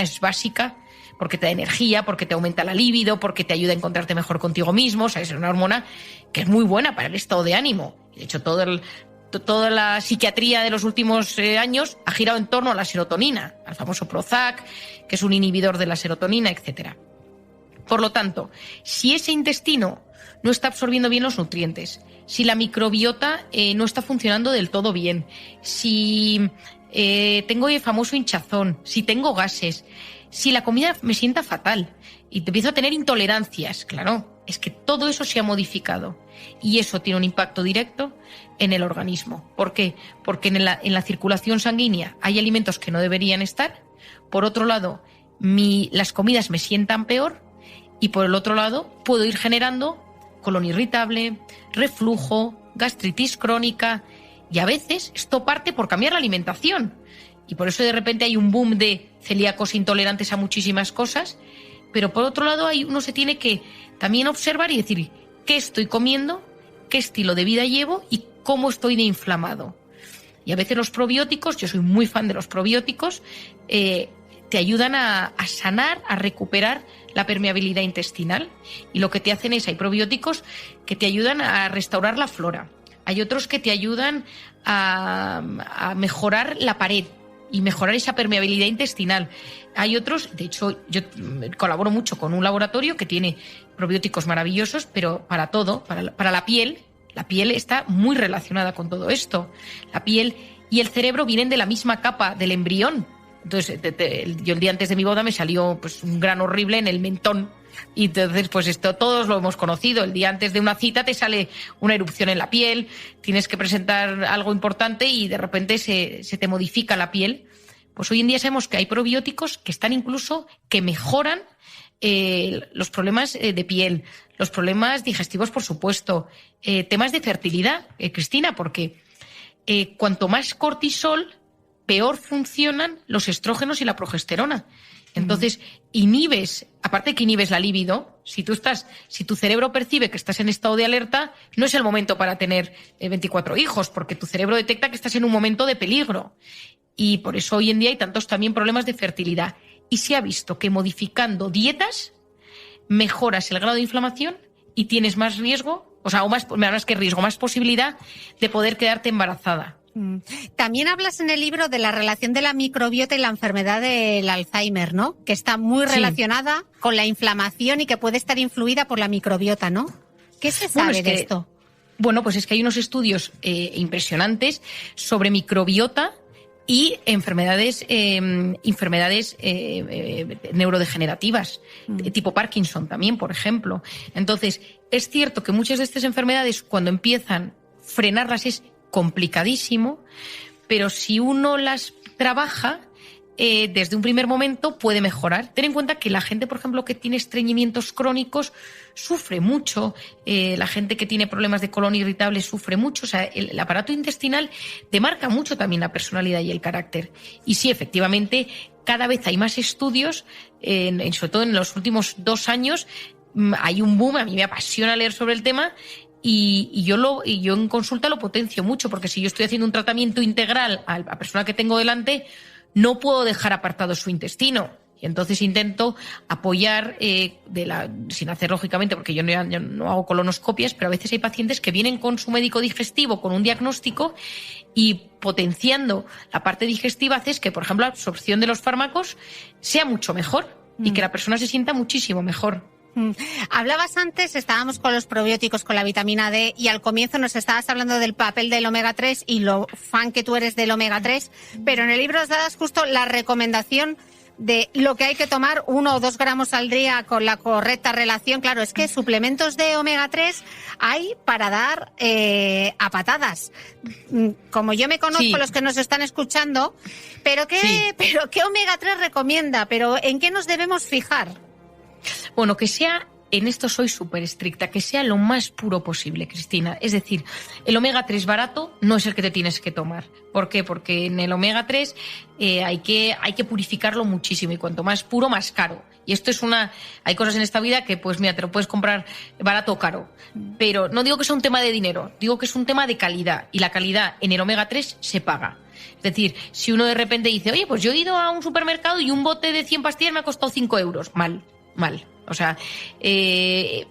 es básica porque te da energía, porque te aumenta la libido, porque te ayuda a encontrarte mejor contigo mismo. O sea, es una hormona que es muy buena para el estado de ánimo. De hecho, toda la psiquiatría de los últimos años ha girado en torno a la serotonina, al famoso Prozac, que es un inhibidor de la serotonina, etcétera. Por lo tanto, si ese intestino no está absorbiendo bien los nutrientes, si la microbiota no está funcionando del todo bien, si tengo el famoso hinchazón, si tengo gases, si la comida me sienta fatal y empiezo a tener intolerancias, claro, es que todo eso se ha modificado y eso tiene un impacto directo en el organismo. ¿Por qué? Porque en la circulación sanguínea hay alimentos que no deberían estar. Por otro lado, las comidas me sientan peor y por el otro lado puedo ir generando colon irritable, reflujo, gastritis crónica y a veces esto parte por cambiar la alimentación. Y por eso de repente hay un boom de celíacos intolerantes a muchísimas cosas, pero por otro lado uno se tiene que también observar y decir qué estoy comiendo, qué estilo de vida llevo y cómo estoy de inflamado. Y a veces los probióticos, yo soy muy fan de los probióticos, te ayudan a sanar, a recuperar la permeabilidad intestinal. Y lo que te hacen hay probióticos que te ayudan a restaurar la flora. Hay otros que te ayudan a mejorar la pared y mejorar esa permeabilidad intestinal. Hay otros, de hecho, yo colaboro mucho con un laboratorio que tiene probióticos maravillosos, pero para todo, para la piel está muy relacionada con todo esto. La piel y el cerebro vienen de la misma capa del embrión. Entonces, yo el día antes de mi boda me salió pues un grano horrible en el mentón. Y entonces, pues esto todos lo hemos conocido. El día antes de una cita te sale una erupción en la piel, tienes que presentar algo importante y de repente se te modifica la piel. Pues hoy en día sabemos que hay probióticos que están incluso, que mejoran los problemas de piel, los problemas digestivos, por supuesto, temas de fertilidad, Cristina, porque cuanto más cortisol, peor funcionan los estrógenos y la progesterona. Entonces, aparte que inhibes la libido, si tu cerebro percibe que estás en estado de alerta, no es el momento para tener 24 hijos, porque tu cerebro detecta que estás en un momento de peligro. Y por eso hoy en día hay tantos también problemas de fertilidad. Y se ha visto que modificando dietas mejoras el grado de inflamación y tienes más riesgo, más posibilidad de poder quedarte embarazada. También hablas en el libro de la relación de la microbiota y la enfermedad del Alzheimer, ¿no? Que está muy relacionada con la inflamación y que puede estar influida por la microbiota, ¿no? ¿Qué se sabe de esto? Bueno, pues es que hay unos estudios impresionantes sobre microbiota y enfermedades neurodegenerativas, tipo Parkinson también, por ejemplo. Entonces, es cierto que muchas de estas enfermedades, cuando empiezan, frenarlas es complicadísimo, pero si uno las trabaja desde un primer momento puede mejorar. Ten en cuenta que la gente, por ejemplo, que tiene estreñimientos crónicos sufre mucho, la gente que tiene problemas de colon irritable sufre mucho, o sea, el aparato intestinal te marca mucho también la personalidad y el carácter. Y sí, efectivamente, cada vez hay más estudios, sobre todo en los últimos 2 años, hay un boom, a mí me apasiona leer sobre el tema. Y yo en consulta lo potencio mucho, porque si yo estoy haciendo un tratamiento integral a la persona que tengo delante, no puedo dejar apartado su intestino. Y entonces intento apoyar, sin hacer lógicamente, porque yo no hago colonoscopias, pero a veces hay pacientes que vienen con su médico digestivo, con un diagnóstico, y potenciando la parte digestiva haces que, por ejemplo, la absorción de los fármacos sea mucho mejor y que la persona se sienta muchísimo mejor. Hablabas antes, estábamos con los probióticos, con la vitamina D, y al comienzo nos estabas hablando del papel del omega 3 y lo fan que tú eres del omega 3, pero en el libro os das justo la recomendación de lo que hay que tomar, 1 o 2 gramos al día con la correcta relación. Claro, es que suplementos de omega 3 hay para dar a patadas. Como yo me conozco, los que nos están escuchando, pero ¿qué omega 3 recomienda? ¿Pero en qué nos debemos fijar? Bueno, que sea, en esto soy súper estricta, que sea lo más puro posible, Cristina. Es decir, el omega 3 barato no es el que te tienes que tomar. ¿Por qué? Porque en el omega 3 hay que purificarlo muchísimo y cuanto más puro, más caro. Y esto hay cosas en esta vida que, pues mira, te lo puedes comprar barato o caro. Pero no digo que sea un tema de dinero, digo que es un tema de calidad. Y la calidad en el omega 3 se paga. Es decir, si uno de repente dice, oye, pues yo he ido a un supermercado y un bote de 100 pastillas me ha costado 5 euros. Mal. O sea,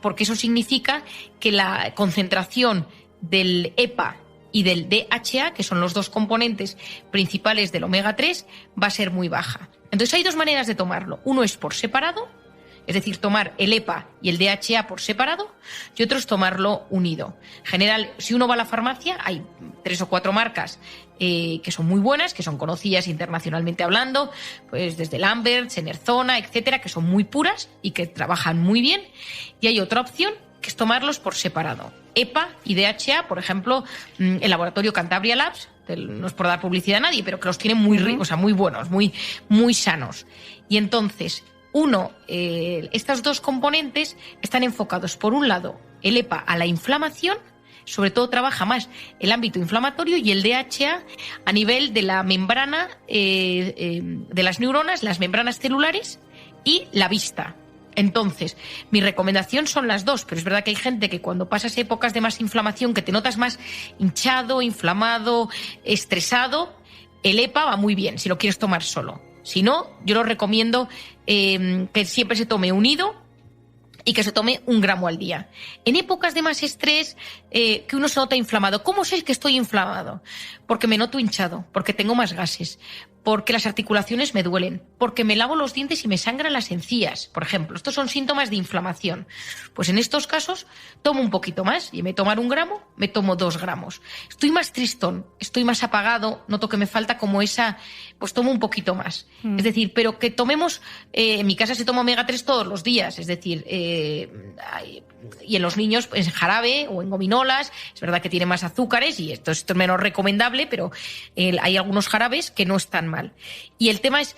porque eso significa que la concentración del EPA y del DHA, que son los dos componentes principales del omega 3, va a ser muy baja. Entonces hay dos maneras de tomarlo. Uno es por separado, es decir, tomar el EPA y el DHA por separado, y otro es tomarlo unido. En general, si uno va a la farmacia, hay 3 o 4 marcas que son muy buenas, que son conocidas internacionalmente hablando, pues desde Lambert, Enerzona, etcétera, que son muy puras y que trabajan muy bien. Y hay otra opción, que es tomarlos por separado. EPA y DHA, por ejemplo, el laboratorio Cantabria Labs, no es por dar publicidad a nadie, pero que los tiene muy ricos, o sea, muy buenos, muy sanos. Y entonces, estos dos componentes están enfocados, por un lado, el EPA a la inflamación, sobre todo trabaja más el ámbito inflamatorio, y el DHA a nivel de la membrana de las neuronas, las membranas celulares y la vista. Entonces, mi recomendación son las dos, pero es verdad que hay gente que cuando pasas épocas de más inflamación, que te notas más hinchado, inflamado, estresado, el EPA va muy bien si lo quieres tomar solo. Si no, yo lo recomiendo que siempre se tome unido y que se tome 1 gramo al día. En épocas de más estrés, que uno se nota inflamado. ¿Cómo sé que estoy inflamado? Porque me noto hinchado, porque tengo más gases, porque las articulaciones me duelen, porque me lavo los dientes y me sangran las encías, por ejemplo. Estos son síntomas de inflamación. Pues en estos casos tomo un poquito más, y en vez de tomar 1 gramo, me tomo 2 gramos. Estoy más tristón, estoy más apagado, noto que me falta como esa, pues tomo un poquito más. Es decir, pero que tomemos, en mi casa se toma omega 3 todos los días, es decir, y en los niños pues, en jarabe o en gominolas. Es verdad que tiene más azúcares y esto es menos recomendable, pero hay algunos jarabes que no están mal. Y el tema es,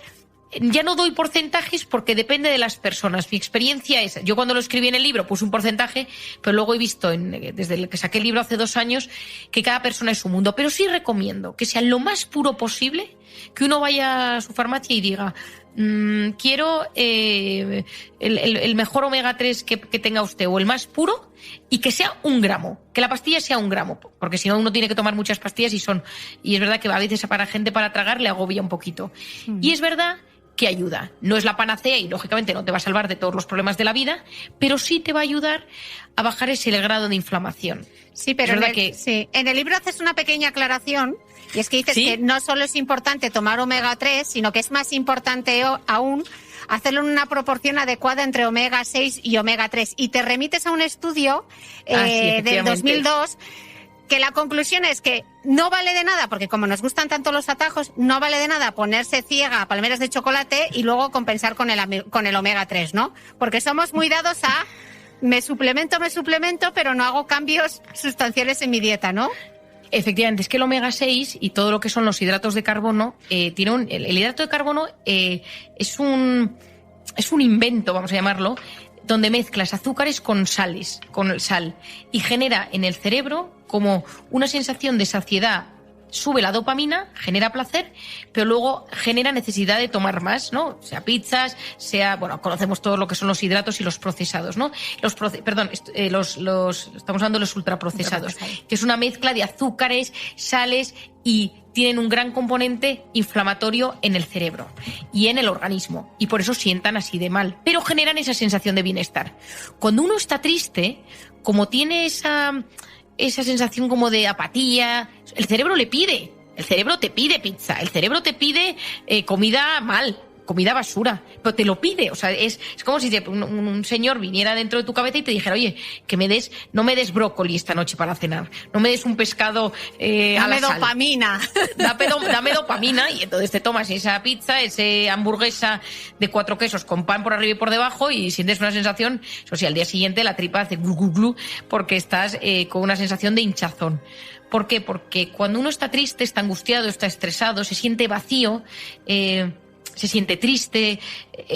ya no doy porcentajes porque depende de las personas. Mi experiencia es, yo cuando lo escribí en el libro puse un porcentaje, pero luego he visto, desde el que saqué el libro hace 2 años, que cada persona es un mundo. Pero sí recomiendo que sea lo más puro posible, que uno vaya a su farmacia y diga, quiero el mejor omega 3 que tenga usted, o el más puro, y que sea 1 gramo, que la pastilla sea 1 gramo, porque si no uno tiene que tomar muchas pastillas y es verdad que a veces para gente para tragar le agobia un poquito. Y es verdad que ayuda. No es la panacea y lógicamente no te va a salvar de todos los problemas de la vida, pero sí te va a ayudar a bajar ese grado de inflamación. Sí, pero en el libro haces una pequeña aclaración, y es que dices que no solo es importante tomar omega 3, sino que es más importante aún hacerlo en una proporción adecuada entre omega 6 y omega 3. Y te remites a un estudio del 2002, que la conclusión es que no vale de nada, porque como nos gustan tanto los atajos, no vale de nada ponerse ciega a palmeras de chocolate y luego compensar con el omega 3, ¿no? Porque somos muy dados a me suplemento, pero no hago cambios sustanciales en mi dieta, ¿no? Efectivamente, es que el omega 6 y todo lo que son los hidratos de carbono, el hidrato de carbono es un invento, vamos a llamarlo, donde mezclas azúcares con sal, y genera en el cerebro como una sensación de saciedad. Sube la dopamina, genera placer, pero luego genera necesidad de tomar más, ¿no? Sea pizzas, conocemos todo lo que son los hidratos y los procesados, ¿no? Estamos hablando de los ultraprocesados, que es una mezcla de azúcares, sales, y tienen un gran componente inflamatorio en el cerebro y en el organismo, y por eso sientan así de mal, pero generan esa sensación de bienestar. Cuando uno está triste, como tiene esa sensación como de apatía, el cerebro te pide pizza, el cerebro te pide comida basura, pero te lo pide. O sea, es como si un señor viniera dentro de tu cabeza y te dijera, oye, no me des brócoli esta noche para cenar, no me des un pescado a la sal. Dopamina. Dame dopamina, y entonces te tomas esa pizza, esa hamburguesa de 4 quesos con pan por arriba y por debajo, y sientes una sensación, eso sí, al día siguiente la tripa hace glu glu glu, porque estás con una sensación de hinchazón. ¿Por qué? Porque cuando uno está triste, está angustiado, está estresado, se siente vacío, se siente triste,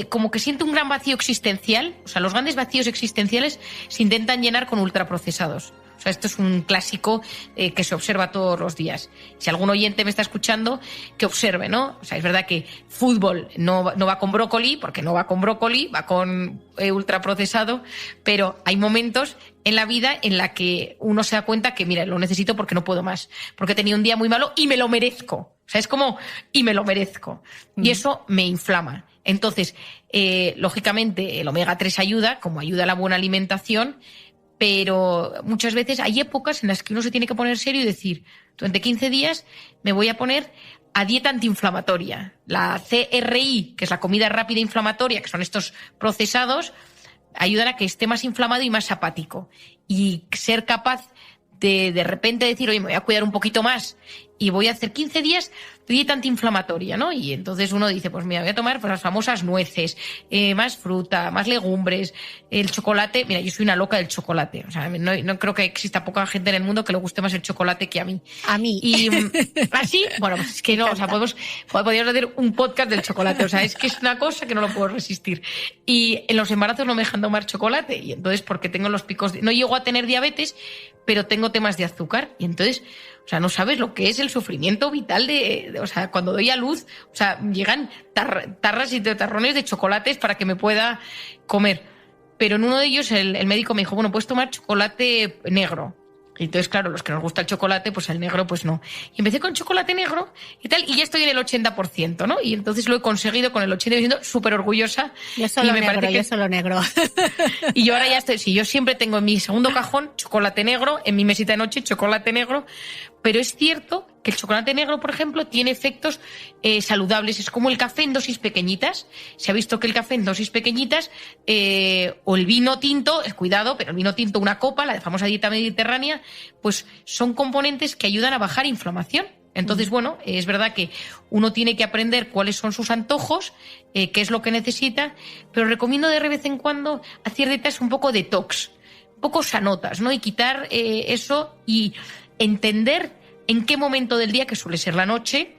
como que siente un gran vacío existencial. O sea, los grandes vacíos existenciales se intentan llenar con ultraprocesados. O sea, esto es un clásico que se observa todos los días. Si algún oyente me está escuchando, que observe, ¿no? O sea, es verdad que fútbol no va con brócoli, porque no va con brócoli, va con ultraprocesado, pero hay momentos en la vida en la que uno se da cuenta que, mira, lo necesito porque no puedo más, porque he tenido un día muy malo y me lo merezco. O sea, es como, y me lo merezco. Y eso me inflama. Entonces, lógicamente, el omega 3 ayuda, como ayuda a la buena alimentación, pero muchas veces hay épocas en las que uno se tiene que poner serio y decir, durante 15 días me voy a poner a dieta antiinflamatoria. La CRI, que es la comida rápida inflamatoria, que son estos procesados, ayudan a que esté más inflamado y más apático. Y ser capaz de repente decir, oye, me voy a cuidar un poquito más y voy a hacer 15 días de dieta antiinflamatoria, ¿no? Y entonces uno dice, pues mira, voy a tomar pues, las famosas nueces, más fruta, más legumbres, el chocolate. Mira, yo soy una loca del chocolate. O sea, no creo que exista poca gente en el mundo que le guste más el chocolate que a mí. A mí. Y así, bueno, pues es que no, o sea, podríamos hacer un podcast del chocolate. O sea, es que es una cosa que no lo puedo resistir. Y en los embarazos no me dejan tomar chocolate. Y entonces, porque tengo los picos, no llego a tener diabetes, pero tengo temas de azúcar. Y entonces, o sea, no sabes lo que es el sufrimiento vital o sea, cuando doy a luz, o sea, llegan tarras y tarrones de chocolates para que me pueda comer. Pero en uno de ellos el médico me dijo, bueno, puedes tomar chocolate negro. Y entonces, claro, los que nos gusta el chocolate, pues el negro, pues no. Y empecé con chocolate negro y tal, y ya estoy en el 80%, ¿no? Y entonces lo he conseguido con el 80%, súper orgullosa. Yo solo negro. Y yo ahora ya estoy, yo siempre tengo en mi segundo cajón chocolate negro, en mi mesita de noche chocolate negro, pero es cierto que el chocolate negro, por ejemplo, tiene efectos saludables. Es como el café en dosis pequeñitas. Se ha visto que el café en dosis pequeñitas o el vino tinto, cuidado, pero el vino tinto, una copa, la de famosa dieta mediterránea, pues son componentes que ayudan a bajar inflamación. Entonces, bueno, es verdad que uno tiene que aprender cuáles son sus antojos, qué es lo que necesita, pero recomiendo de vez en cuando hacer dietas un poco detox, un poco sanotas, ¿no? Y quitar eso y entender en qué momento del día, que suele ser la noche,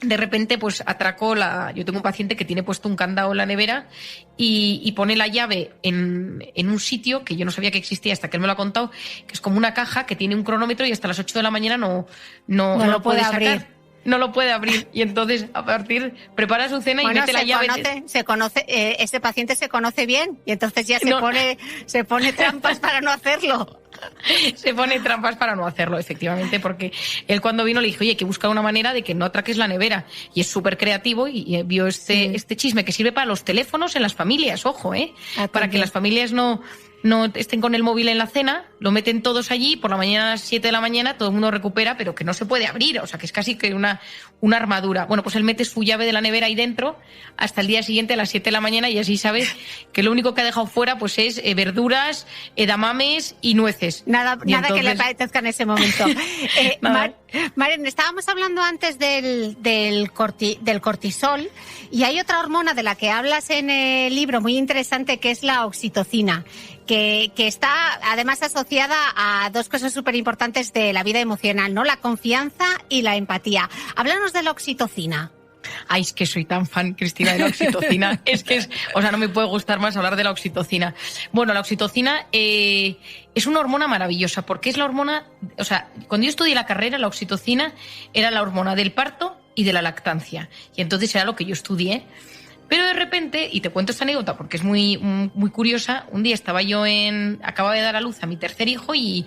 de repente pues atracó yo tengo un paciente que tiene puesto un candado en la nevera y pone la llave en un sitio que yo no sabía que existía hasta que él me lo ha contado, que es como una caja que tiene un cronómetro y hasta las 8 de la mañana no lo puede sacar. Abrir. No lo puede abrir. Y entonces, prepara su cena y mete la llave. Ese paciente se conoce bien y entonces ya se pone trampas para no hacerlo. Se pone trampas para no hacerlo, efectivamente, porque él cuando vino le dije, oye, hay que buscar una manera de que no atraques la nevera. Y es súper creativo y vio este chisme que sirve para los teléfonos en las familias, ojo, para que las familias no estén con el móvil en la cena, lo meten todos allí, por la mañana a las 7 de la mañana todo el mundo recupera, pero que no se puede abrir, o sea, que es casi que una armadura. Bueno, pues él mete su llave de la nevera ahí dentro hasta el día siguiente a las 7 de la mañana y así sabes que lo único que ha dejado fuera pues es verduras, edamames y nueces. Nada que le apetezca en ese momento. Maren, estábamos hablando antes del cortisol y hay otra hormona de la que hablas en el libro muy interesante que es la oxitocina, que está además asociada a dos cosas súper importantes de la vida emocional, ¿no? La confianza y la empatía. Háblanos de la oxitocina. Ay, es que soy tan fan, Cristina, de la oxitocina. No me puede gustar más hablar de la oxitocina. Bueno, la oxitocina es una hormona maravillosa porque es la hormona, o sea, cuando yo estudié la carrera, la oxitocina era la hormona del parto y de la lactancia. Y entonces era lo que yo estudié. Pero de repente, y te cuento esta anécdota porque es muy, muy curiosa, un día acababa de dar a luz a mi tercer hijo y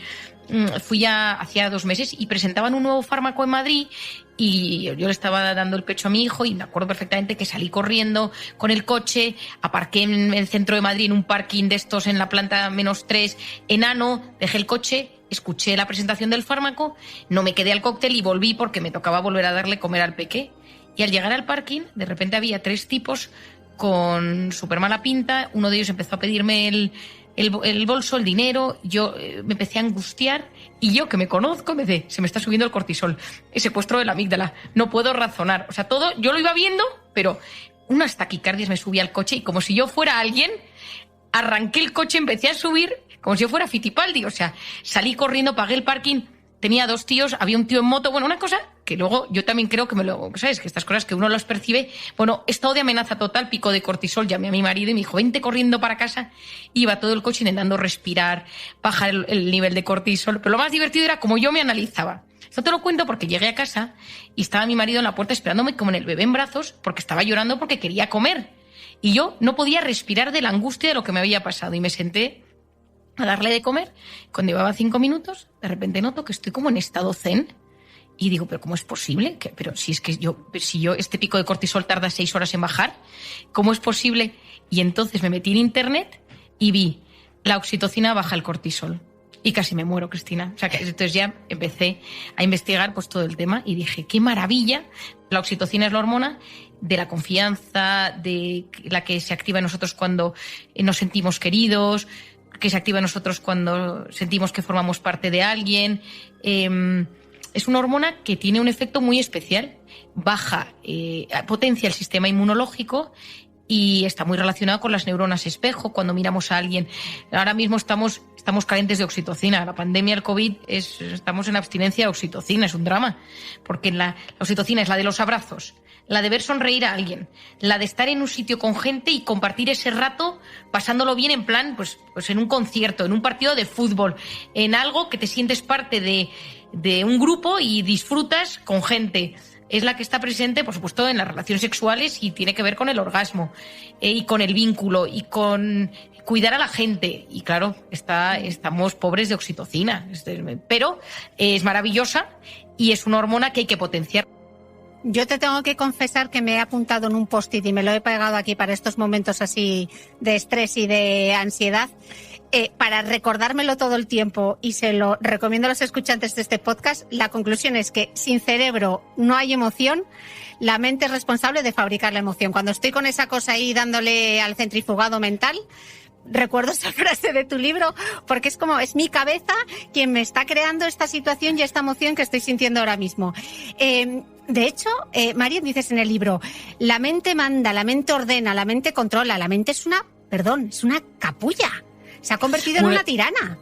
fui hacía 2 meses y presentaban un nuevo fármaco en Madrid y yo le estaba dando el pecho a mi hijo y me acuerdo perfectamente que salí corriendo con el coche, aparqué en el centro de Madrid en un parking de estos en la planta -3, enano, dejé el coche, escuché la presentación del fármaco, no me quedé al cóctel y volví porque me tocaba volver a darle comer al peque. Y al llegar al parking, de repente había 3 tipos con súper mala pinta. Uno de ellos empezó a pedirme el bolso, el dinero. Yo me empecé a angustiar y yo, que me conozco, me dice, se me está subiendo el cortisol, el secuestro de la amígdala, no puedo razonar. O sea, todo, yo lo iba viendo, pero unas taquicardias me subí al coche y como si yo fuera alguien, arranqué el coche, empecé a subir como si yo fuera Fittipaldi. O sea, salí corriendo, pagué el parking. Tenía 2 tíos, había un tío en moto, bueno, una cosa que luego yo también creo que ¿sabes? Que estas cosas que uno las percibe, bueno, estado de amenaza total, pico de cortisol, llamé a mi marido y me dijo, vente corriendo para casa, iba todo el coche intentando respirar, bajar el nivel de cortisol, pero lo más divertido era como yo me analizaba. Esto te lo cuento porque llegué a casa y estaba mi marido en la puerta esperándome como en el bebé en brazos porque estaba llorando porque quería comer y yo no podía respirar de la angustia de lo que me había pasado y me senté a darle de comer. Cuando llevaba 5 minutos, de repente noto que estoy como en estado zen Y digo, ¿pero cómo es posible? Pero si es que si yo este pico de cortisol tarda 6 horas en bajar, ¿cómo es posible? Y entonces me metí en internet y vi, la oxitocina baja el cortisol. Y casi me muero, Cristina. O sea, entonces ya empecé a investigar pues todo el tema y dije, qué maravilla. La oxitocina es la hormona de la confianza, de la que se activa en nosotros cuando nos sentimos queridos, que se activa en nosotros cuando sentimos que formamos parte de alguien. Es una hormona que tiene un efecto muy especial. Baja, potencia el sistema inmunológico y está muy relacionado con las neuronas espejo. Cuando miramos a alguien, ahora mismo estamos carentes de oxitocina. La pandemia, el COVID, estamos en abstinencia de oxitocina, es un drama. Porque la oxitocina es la de los abrazos, la de ver sonreír a alguien, la de estar en un sitio con gente y compartir ese rato pasándolo bien en plan, pues en un concierto, en un partido de fútbol, en algo que te sientes parte de un grupo y disfrutas con gente. Es la que está presente, por supuesto, en las relaciones sexuales y tiene que ver con el orgasmo y con el vínculo y con cuidar a la gente. Y claro, estamos pobres de oxitocina, pero es maravillosa y es una hormona que hay que potenciar. Yo te tengo que confesar que me he apuntado en un post-it y me lo he pegado aquí para estos momentos así de estrés y de ansiedad. Para recordármelo todo el tiempo, y se lo recomiendo a los escuchantes de este podcast, la conclusión es que sin cerebro no hay emoción, la mente es responsable de fabricar la emoción. Cuando estoy con esa cosa ahí dándole al centrifugado mental, recuerdo esa frase de tu libro, porque es mi cabeza quien me está creando esta situación y esta emoción que estoy sintiendo ahora mismo. De hecho, Marian, dices en el libro, la mente manda, la mente ordena, la mente controla, la mente es una capulla. Se ha convertido en una tirana.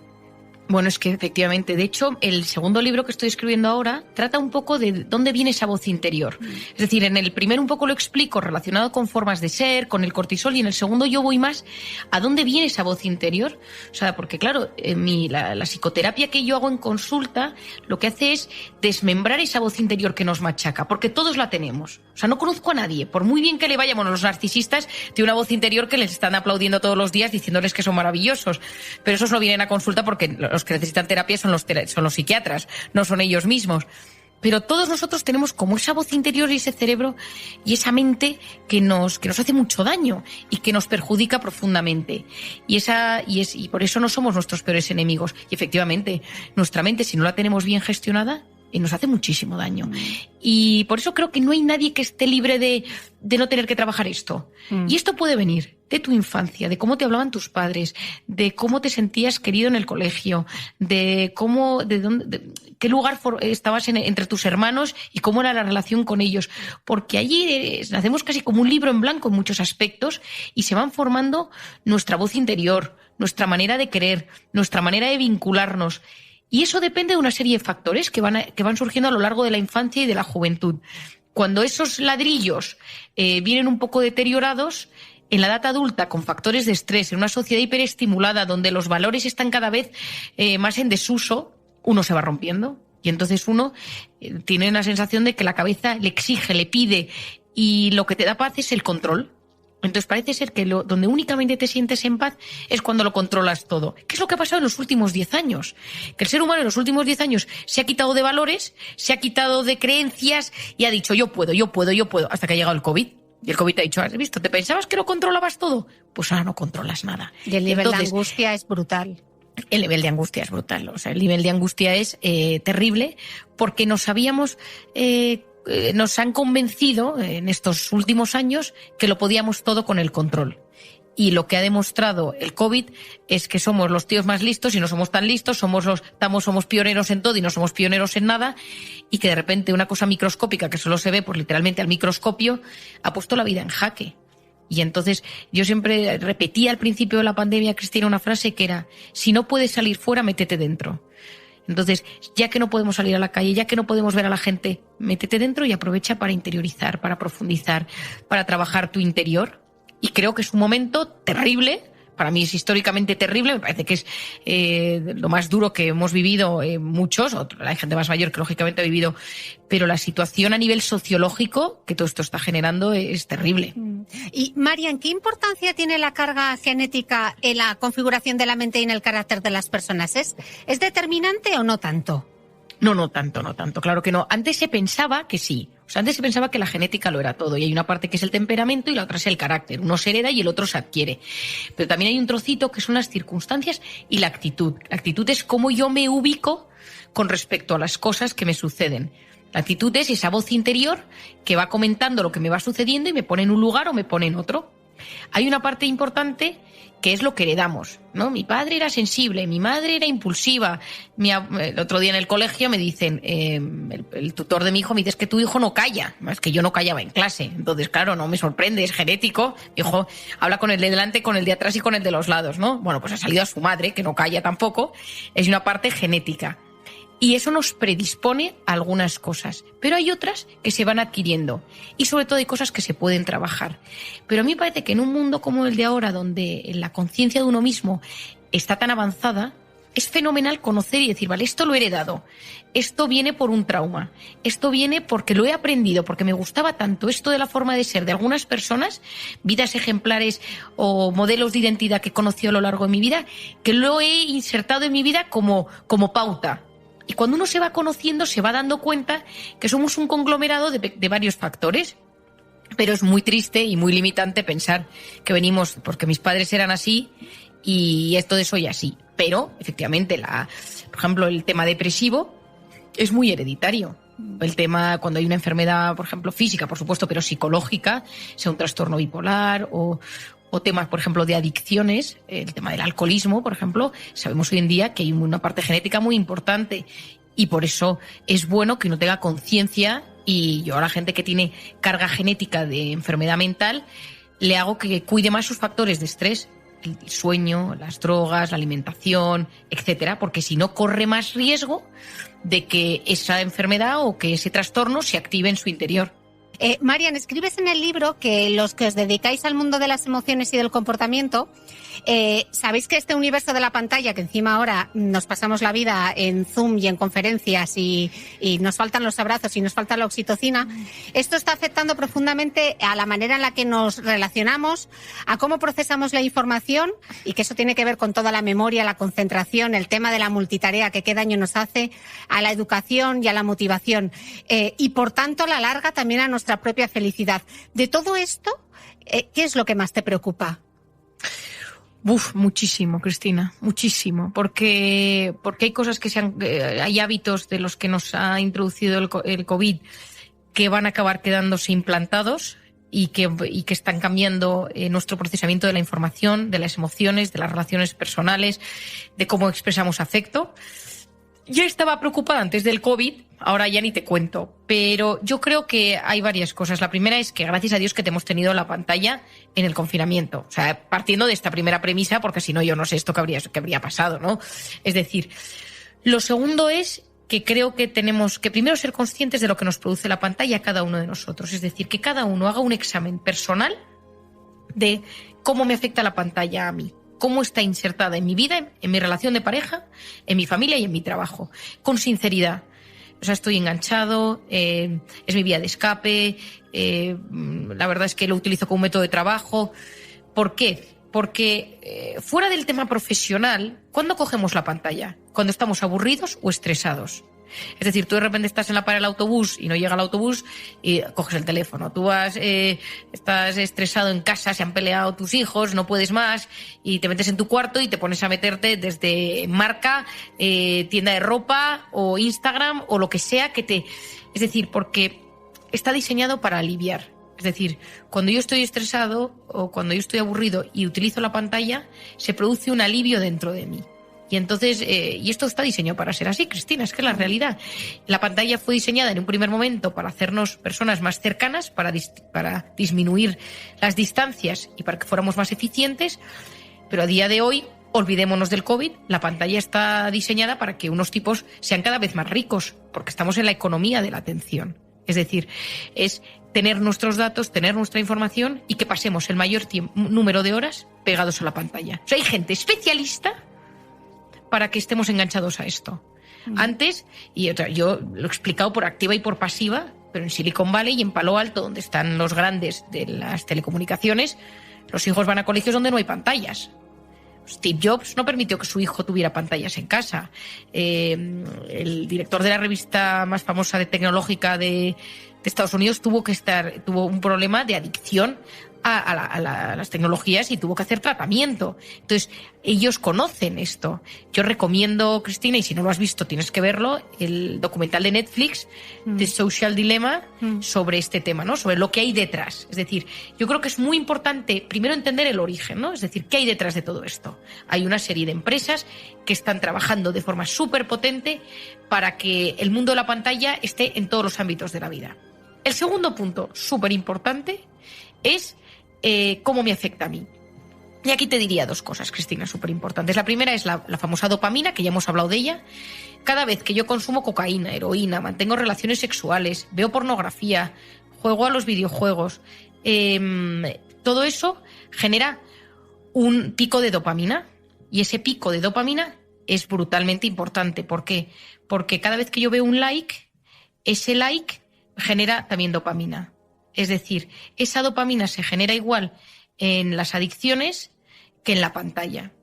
Bueno, es que efectivamente, de hecho, el segundo libro que estoy escribiendo ahora trata un poco de dónde viene esa voz interior. Es decir, en el primero un poco lo explico relacionado con formas de ser, con el cortisol, y en el segundo yo voy más a dónde viene esa voz interior. O sea, porque claro, la psicoterapia que yo hago en consulta lo que hace es desmembrar esa voz interior que nos machaca, porque todos la tenemos. O sea, no conozco a nadie, por muy bien que le vaya, bueno, los narcisistas tienen una voz interior que les están aplaudiendo todos los días diciéndoles que son maravillosos, pero esos no vienen a consulta porque los que necesitan terapia son los psiquiatras, no son ellos mismos. Pero todos nosotros tenemos como esa voz interior y ese cerebro y esa mente que nos hace mucho daño y que nos perjudica profundamente. Y por eso no somos nuestros peores enemigos. Y efectivamente, nuestra mente, si no la tenemos bien gestionada, nos hace muchísimo daño. Y por eso creo que no hay nadie que esté libre de no tener que trabajar esto. Y esto puede venir de tu infancia, de cómo te hablaban tus padres, de cómo te sentías querido en el colegio, de qué lugar estabas entre tus hermanos y cómo era la relación con ellos. Porque allí nacemos casi como un libro en blanco en muchos aspectos y se van formando nuestra voz interior, nuestra manera de querer, nuestra manera de vincularnos. Y eso depende de una serie de factores que van surgiendo a lo largo de la infancia y de la juventud. Cuando esos ladrillos vienen un poco deteriorados, en la edad adulta, con factores de estrés, en una sociedad hiperestimulada donde los valores están cada vez más en desuso, uno se va rompiendo. Y entonces uno tiene una sensación de que la cabeza le exige, le pide, y lo que te da paz es el control. Entonces parece ser que donde únicamente te sientes en paz es cuando lo controlas todo. ¿Qué es lo que ha pasado en los últimos 10 años? Que el ser humano en los últimos 10 años se ha quitado de valores, se ha quitado de creencias y ha dicho yo puedo, hasta que ha llegado el COVID. Y el COVID te ha dicho, ¿has visto? ¿Te pensabas que lo controlabas todo? Pues ahora no controlas nada. Y el nivel de angustia es brutal. El nivel de angustia es brutal. O sea, el nivel de angustia es terrible porque nos han convencido en estos últimos años que lo podíamos todo con el control. Y lo que ha demostrado el COVID es que somos los tíos más listos y no somos tan listos, somos pioneros en todo y no somos pioneros en nada, y que de repente una cosa microscópica que solo se ve pues literalmente al microscopio ha puesto la vida en jaque. Y entonces yo siempre repetía al principio de la pandemia, Cristina, una frase que era: si no puedes salir fuera, métete dentro. Entonces, ya que no podemos salir a la calle, ya que no podemos ver a la gente, métete dentro y aprovecha para interiorizar, para profundizar, para trabajar tu interior. Y creo que es un momento terrible, para mí es históricamente terrible, me parece que es lo más duro que hemos vivido muchos, hay gente más mayor que lógicamente ha vivido, pero la situación a nivel sociológico que todo esto está generando es terrible. Y Marian, ¿qué importancia tiene la carga genética en la configuración de la mente y en el carácter de las personas? ¿Es determinante o no tanto? No tanto. Claro que no. Antes se pensaba que sí. O sea, antes se pensaba que la genética lo era todo. Y hay una parte que es el temperamento y la otra es el carácter. Uno se hereda y el otro se adquiere. Pero también hay un trocito que son las circunstancias y la actitud. La actitud es cómo yo me ubico con respecto a las cosas que me suceden. La actitud es esa voz interior que va comentando lo que me va sucediendo y me pone en un lugar o me pone en otro. Hay una parte importante que es lo que heredamos, ¿no? Mi padre era sensible, mi madre era impulsiva. El otro día en el colegio me dicen, el tutor de mi hijo me dice, es que tu hijo no calla. Es que yo no callaba en clase. Entonces, claro, no me sorprende, es genético. Mi hijo habla con el de delante, con el de atrás y con el de los lados, ¿no? Bueno, pues ha salido a su madre, que no calla tampoco. Es una parte genética. Y eso nos predispone a algunas cosas. Pero hay otras que se van adquiriendo. Y sobre todo hay cosas que se pueden trabajar. Pero a mí me parece que en un mundo como el de ahora, donde la conciencia de uno mismo está tan avanzada, es fenomenal conocer y decir, vale, esto lo he heredado. Esto viene por un trauma. Esto viene porque lo he aprendido, porque me gustaba tanto esto de la forma de ser de algunas personas, vidas ejemplares o modelos de identidad que he conocido a lo largo de mi vida, que lo he insertado en mi vida como pauta. Y cuando uno se va conociendo, se va dando cuenta que somos un conglomerado de varios factores. Pero es muy triste y muy limitante pensar que venimos porque mis padres eran así y esto de soy así. Pero, efectivamente, por ejemplo, el tema depresivo es muy hereditario. El tema cuando hay una enfermedad, por ejemplo, física, por supuesto, pero psicológica, sea un trastorno bipolar o temas, por ejemplo, de adicciones, el tema del alcoholismo, por ejemplo, sabemos hoy en día que hay una parte genética muy importante y por eso es bueno que uno tenga conciencia. Y yo a la gente que tiene carga genética de enfermedad mental le hago que cuide más sus factores de estrés, el sueño, las drogas, la alimentación, etcétera, porque si no corre más riesgo de que esa enfermedad o que ese trastorno se active en su interior. Marian, escribes en el libro que los que os dedicáis al mundo de las emociones y del comportamiento, sabéis que este universo de la pantalla, que encima ahora nos pasamos la vida en Zoom y en conferencias y nos faltan los abrazos y nos falta la oxitocina, esto está afectando profundamente a la manera en la que nos relacionamos, a cómo procesamos la información y que eso tiene que ver con toda la memoria, la concentración, el tema de la multitarea que qué daño nos hace, a la educación y a la motivación y por tanto a la larga también a nuestra propia felicidad. De todo esto, ¿qué es lo que más te preocupa? Muchísimo, Cristina, muchísimo, porque hay cosas hay hábitos de los que nos ha introducido el COVID que van a acabar quedándose implantados y que están cambiando nuestro procesamiento de la información, de las emociones, de las relaciones personales, de cómo expresamos afecto. Ya estaba preocupada antes del COVID, ahora ya ni te cuento, pero yo creo que hay varias cosas. La primera es que gracias a Dios que te hemos tenido la pantalla en el confinamiento. O sea, partiendo de esta primera premisa, porque si no yo no sé esto que habría pasado, ¿no? Es decir, lo segundo es que creo que tenemos que primero ser conscientes de lo que nos produce la pantalla a cada uno de nosotros. Es decir, que cada uno haga un examen personal de cómo me afecta la pantalla a mí. Cómo está insertada en mi vida, en mi relación de pareja, en mi familia y en mi trabajo. Con sinceridad. O sea, estoy enganchado, es mi vía de escape, la verdad es que lo utilizo como método de trabajo. ¿Por qué? Porque fuera del tema profesional, ¿cuándo cogemos la pantalla? ¿Cuando estamos aburridos o estresados? Es decir, tú de repente estás en la parada del autobús y no llega el autobús y coges el teléfono. Tú estás estresado en casa, se han peleado tus hijos, no puedes más y te metes en tu cuarto y te pones a meterte desde marca, tienda de ropa o Instagram o lo que sea Es decir, porque está diseñado para aliviar. Es decir, cuando yo estoy estresado o cuando yo estoy aburrido y utilizo la pantalla, se produce un alivio dentro de mí. Y entonces, y esto está diseñado para ser así, Cristina, es que es la realidad. La pantalla fue diseñada en un primer momento para hacernos personas más cercanas, para disminuir las distancias y para que fuéramos más eficientes, pero a día de hoy, olvidémonos del COVID, la pantalla está diseñada para que unos tipos sean cada vez más ricos, porque estamos en la economía de la atención. Es decir, es tener nuestros datos, tener nuestra información y que pasemos el mayor número de horas pegados a la pantalla. O sea, hay gente especialista para que estemos enganchados a esto. Antes, y yo lo he explicado por activa y por pasiva, pero en Silicon Valley y en Palo Alto, donde están los grandes de las telecomunicaciones, los hijos van a colegios donde no hay pantallas. Steve Jobs no permitió que su hijo tuviera pantallas en casa. El director de la revista más famosa tecnológica de Estados Unidos tuvo un problema de adicción a las tecnologías y tuvo que hacer tratamiento. Entonces, ellos conocen esto. Yo recomiendo, Cristina, y si no lo has visto tienes que verlo, el documental de Netflix, The Social Dilemma, sobre este tema, ¿no? Sobre lo que hay detrás. Es decir, yo creo que es muy importante primero entender el origen, ¿no? Es decir, ¿qué hay detrás de todo esto? Hay una serie de empresas que están trabajando de forma súper potente para que el mundo de la pantalla esté en todos los ámbitos de la vida. El segundo punto, súper importante, es cómo me afecta a mí. Y aquí te diría dos cosas, Cristina, súper importantes. La primera es la famosa dopamina, que ya hemos hablado de ella. Cada vez que yo consumo cocaína, heroína, mantengo relaciones sexuales, veo pornografía, juego a los videojuegos, todo eso genera un pico de dopamina. Y ese pico de dopamina es brutalmente importante. ¿Por qué? Porque cada vez que yo veo un like, ese like genera también dopamina. Es decir, esa dopamina se genera igual en las adicciones que en la pantalla.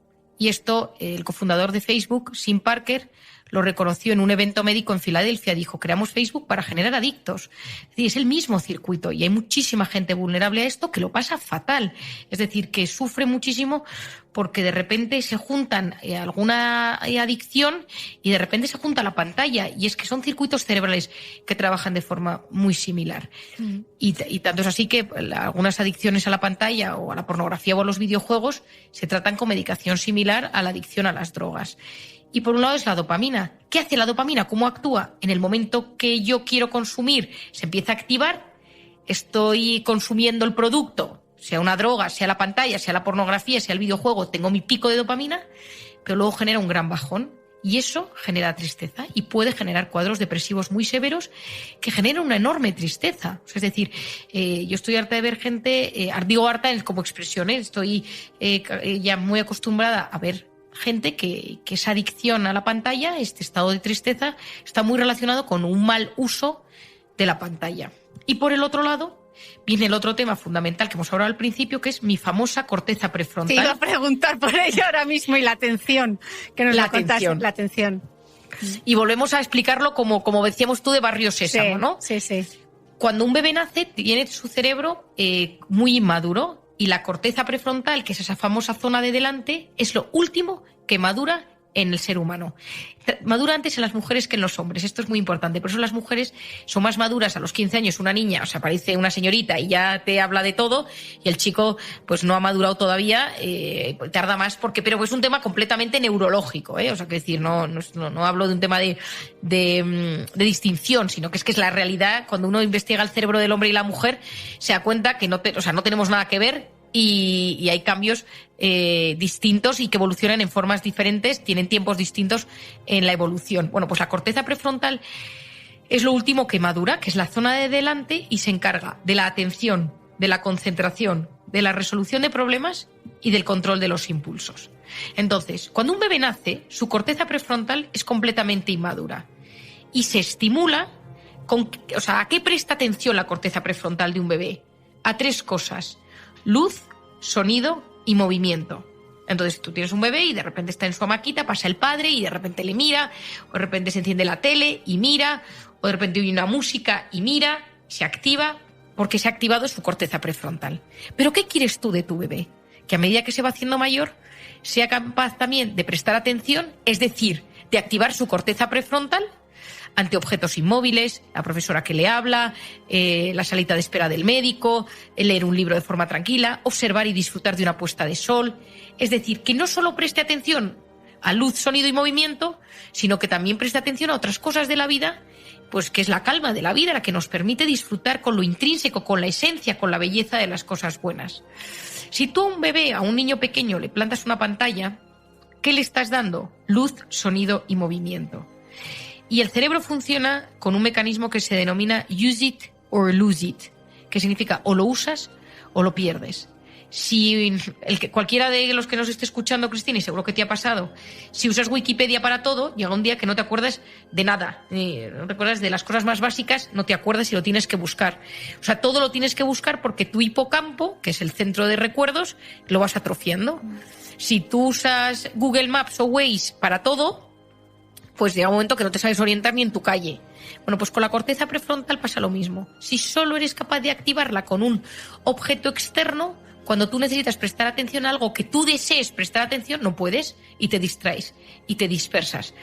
Y esto, el cofundador de Facebook, Tim Parker, lo reconoció en un evento médico en Filadelfia. Dijo, creamos Facebook para generar adictos. Es decir, es el mismo circuito y hay muchísima gente vulnerable a esto que lo pasa fatal. Es decir, que sufre muchísimo porque de repente se juntan alguna adicción y de repente se junta la pantalla. Y es que son circuitos cerebrales que trabajan de forma muy similar. Y tanto es así que algunas adicciones a la pantalla o a la pornografía o a los videojuegos se tratan con medicación similar a la adicción a las drogas. Y por un lado es la dopamina. ¿Qué hace la dopamina? ¿Cómo actúa? En el momento que yo quiero consumir, se empieza a activar, estoy consumiendo el producto, sea una droga, sea la pantalla, sea la pornografía, sea el videojuego, tengo mi pico de dopamina, pero luego genera un gran bajón. Y eso genera tristeza y puede generar cuadros depresivos muy severos que generan una enorme tristeza. O sea, es decir, yo estoy harta de ver gente, digo harta como expresión, estoy ya muy acostumbrada a ver gente que esa adicción a la pantalla, este estado de tristeza, está muy relacionado con un mal uso de la pantalla. Y por el otro lado viene el otro tema fundamental que hemos hablado al principio, que es mi famosa corteza prefrontal. Te iba a preguntar por ello ahora mismo, y la atención, que nos la contaste, la atención. Y volvemos a explicarlo como decíamos tú de Barrio Sésamo, ¿no? Sí, sí. Cuando un bebé nace, tiene su cerebro muy inmaduro y la corteza prefrontal, que es esa famosa zona de delante, es lo último que madura en el ser humano. Madura antes en las mujeres que en los hombres. Esto es muy importante. Por eso las mujeres son más maduras a los 15 años. Una niña, o sea, parece una señorita y ya te habla de todo, y el chico pues no ha madurado todavía, tarda más, pero es un tema completamente neurológico, ¿eh? O sea, que decir, no hablo de un tema de distinción, sino que es la realidad. Cuando uno investiga el cerebro del hombre y la mujer, se da cuenta que no tenemos nada que ver. Y hay cambios distintos y que evolucionan en formas diferentes, tienen tiempos distintos en la evolución. Bueno, pues la corteza prefrontal es lo último que madura, que es la zona de delante, y se encarga de la atención, de la concentración, de la resolución de problemas y del control de los impulsos. Entonces, cuando un bebé nace, su corteza prefrontal es completamente inmadura y se estimula ¿a qué presta atención la corteza prefrontal de un bebé? A tres cosas: luz, sonido y movimiento. Entonces tú tienes un bebé y de repente está en su hamaquita, pasa el padre y de repente le mira, o de repente se enciende la tele y mira, o de repente oye una música y mira, se activa, porque se ha activado su corteza prefrontal. ¿Pero qué quieres tú de tu bebé? Que a medida que se va haciendo mayor, sea capaz también de prestar atención, es decir, de activar su corteza prefrontal ante objetos inmóviles, la profesora que le habla, la salita de espera del médico, leer un libro de forma tranquila, observar y disfrutar de una puesta de sol. Es decir, que no solo preste atención a luz, sonido y movimiento, sino que también preste atención a otras cosas de la vida, pues que es la calma de la vida, la que nos permite disfrutar con lo intrínseco, con la esencia, con la belleza de las cosas buenas. Si tú a un bebé, a un niño pequeño, le plantas una pantalla, ¿qué le estás dando? Luz, sonido y movimiento. Y el cerebro funciona con un mecanismo que se denomina use it or lose it, que significa o lo usas o lo pierdes. Si cualquiera de los que nos esté escuchando, Cristina, y seguro que te ha pasado, si usas Wikipedia para todo, llega un día que no te acuerdas de nada, no te acuerdas de las cosas más básicas, no te acuerdas y lo tienes que buscar. O sea, todo lo tienes que buscar porque tu hipocampo, que es el centro de recuerdos, lo vas atrofiando. si tú usas Google Maps o Waze para todo, pues llega un momento que no te sabes orientar ni en tu calle. Bueno, pues con la corteza prefrontal pasa lo mismo. Si solo eres capaz de activarla con un objeto externo, cuando tú necesitas prestar atención a algo que tú desees prestar atención, no puedes y te distraes y te dispersas.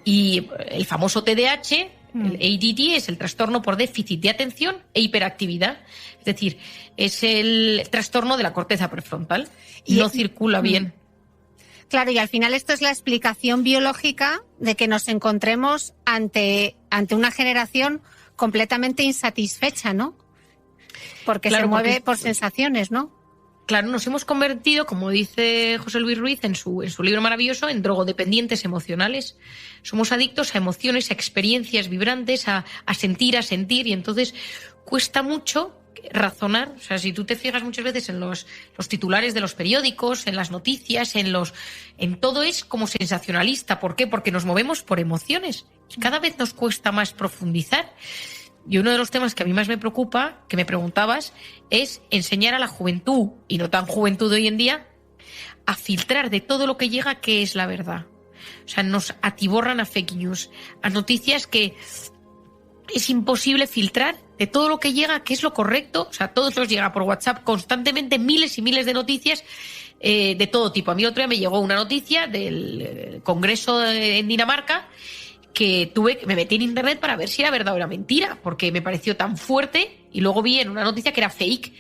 Y el famoso TDAH, el ADD, es el trastorno por déficit de atención e hiperactividad. Es decir, es el trastorno de la corteza prefrontal y no circula bien. Claro, y al final esto es la explicación biológica de que nos encontremos ante una generación completamente insatisfecha, ¿no? Porque se mueve por sensaciones, ¿no? Claro, nos hemos convertido, como dice José Luis Ruiz en su libro maravilloso, en drogodependientes emocionales. Somos adictos a emociones, a experiencias vibrantes, a sentir, y entonces cuesta mucho razonar. O sea, si tú te fijas muchas veces en los titulares de los periódicos, en las noticias, en todo es como sensacionalista. ¿Por qué? Porque nos movemos por emociones. Y cada vez nos cuesta más profundizar. Y uno de los temas que a mí más me preocupa, que me preguntabas, es enseñar a la juventud, y no tan juventud hoy en día, a filtrar de todo lo que llega qué es la verdad. O sea, nos atiborran a fake news, a noticias que es imposible filtrar de todo lo que llega qué es lo correcto. O sea, todo nos llega por WhatsApp constantemente, miles y miles de noticias de todo tipo. A mí otro día me llegó una noticia del Congreso en Dinamarca, que me metí en internet para ver si era verdad o era mentira, porque me pareció tan fuerte, y luego vi en una noticia que era fake,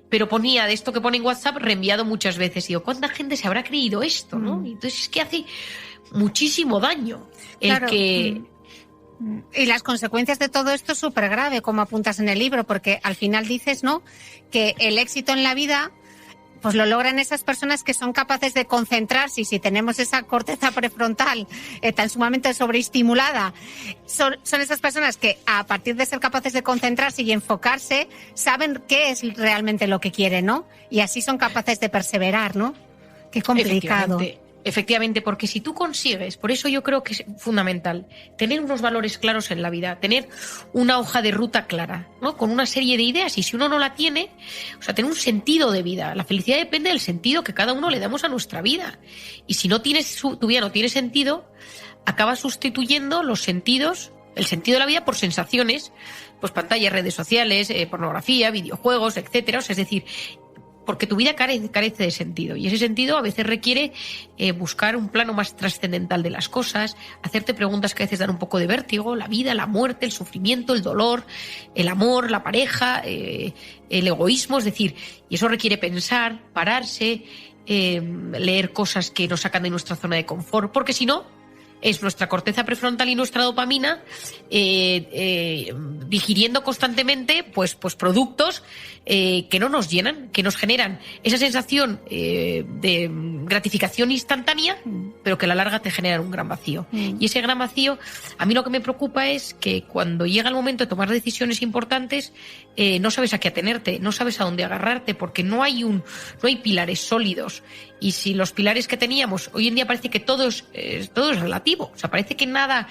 pero ponía de esto que pone en WhatsApp reenviado muchas veces. Y digo, ¿cuánta gente se habrá creído esto, no? Y entonces es que hace muchísimo daño Y las consecuencias de todo esto es súper grave, como apuntas en el libro, porque al final dices, ¿no?, que el éxito en la vida pues lo logran esas personas que son capaces de concentrarse, y si tenemos esa corteza prefrontal tan sumamente sobreestimulada, son esas personas que a partir de ser capaces de concentrarse y enfocarse, saben qué es realmente lo que quieren, ¿no? Y así son capaces de perseverar, ¿no? Qué complicado. Efectivamente, porque si tú consigues, por eso yo creo que es fundamental tener unos valores claros en la vida, tener una hoja de ruta clara, ¿no?, con una serie de ideas, y si uno no la tiene, o sea, tener un sentido de vida. La felicidad depende del sentido que cada uno le damos a nuestra vida. Y si no tienes, tu vida no tiene sentido, acabas sustituyendo los sentidos, el sentido de la vida, por sensaciones, pues pantallas, redes sociales, pornografía, videojuegos, etcétera. O sea, es decir, porque tu vida carece de sentido, y ese sentido a veces requiere buscar un plano más trascendental de las cosas, hacerte preguntas que a veces dan un poco de vértigo: la vida, la muerte, el sufrimiento, el dolor, el amor, la pareja, el egoísmo. Es decir, y eso requiere pensar, pararse, leer cosas que nos sacan de nuestra zona de confort, porque si no, es nuestra corteza prefrontal y nuestra dopamina digiriendo constantemente pues productos que no nos llenan, que nos generan esa sensación de gratificación instantánea, pero que a la larga te generan un gran vacío. Y ese gran vacío, a mí lo que me preocupa es que cuando llega el momento de tomar decisiones importantes, no sabes a qué atenerte, no sabes a dónde agarrarte, porque no hay pilares sólidos. Y si los pilares que teníamos, hoy en día parece que todo es relativo. O sea, parece que nada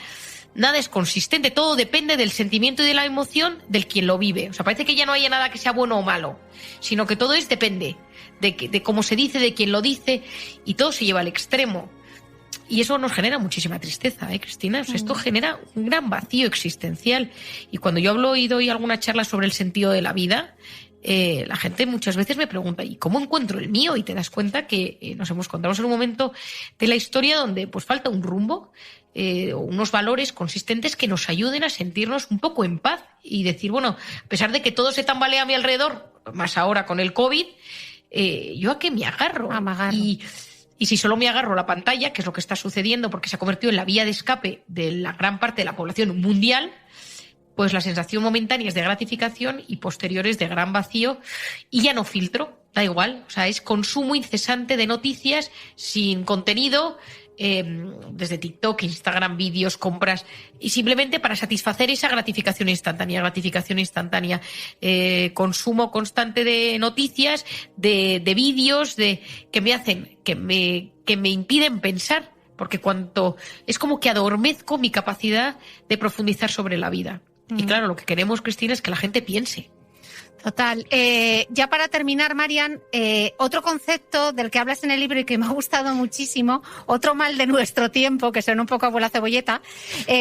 es consistente, todo depende del sentimiento y de la emoción del quien lo vive. O sea, parece que ya no haya nada que sea bueno o malo, sino que todo depende de cómo se dice, de quién lo dice, y todo se lleva al extremo. Y eso nos genera muchísima tristeza, Cristina. O sea, esto genera un gran vacío existencial. Y cuando yo hablo y doy alguna charla sobre el sentido de la vida, la gente muchas veces me pregunta, ¿y cómo encuentro el mío? Y te das cuenta que nos encontramos en un momento de la historia donde pues falta un rumbo, unos valores consistentes que nos ayuden a sentirnos un poco en paz y decir, bueno, a pesar de que todo se tambalea a mi alrededor, más ahora con el COVID, ¿yo a qué me agarro? Y si solo me agarro a la pantalla, que es lo que está sucediendo porque se ha convertido en la vía de escape de la gran parte de la población mundial, pues la sensación momentánea es de gratificación y posteriores de gran vacío, y ya no filtro, da igual. O sea, es consumo incesante de noticias sin contenido, desde TikTok, Instagram, vídeos, compras, y simplemente para satisfacer esa gratificación instantánea, consumo constante de noticias, de vídeos, que me hacen, que me impiden pensar, porque es como que adormezco mi capacidad de profundizar sobre la vida. Y claro, lo que queremos, Cristina, es que la gente piense. Total. Ya para terminar, Marian, otro concepto del que hablas en el libro y que me ha gustado muchísimo, otro mal de nuestro tiempo, que suena un poco a abuela cebolleta,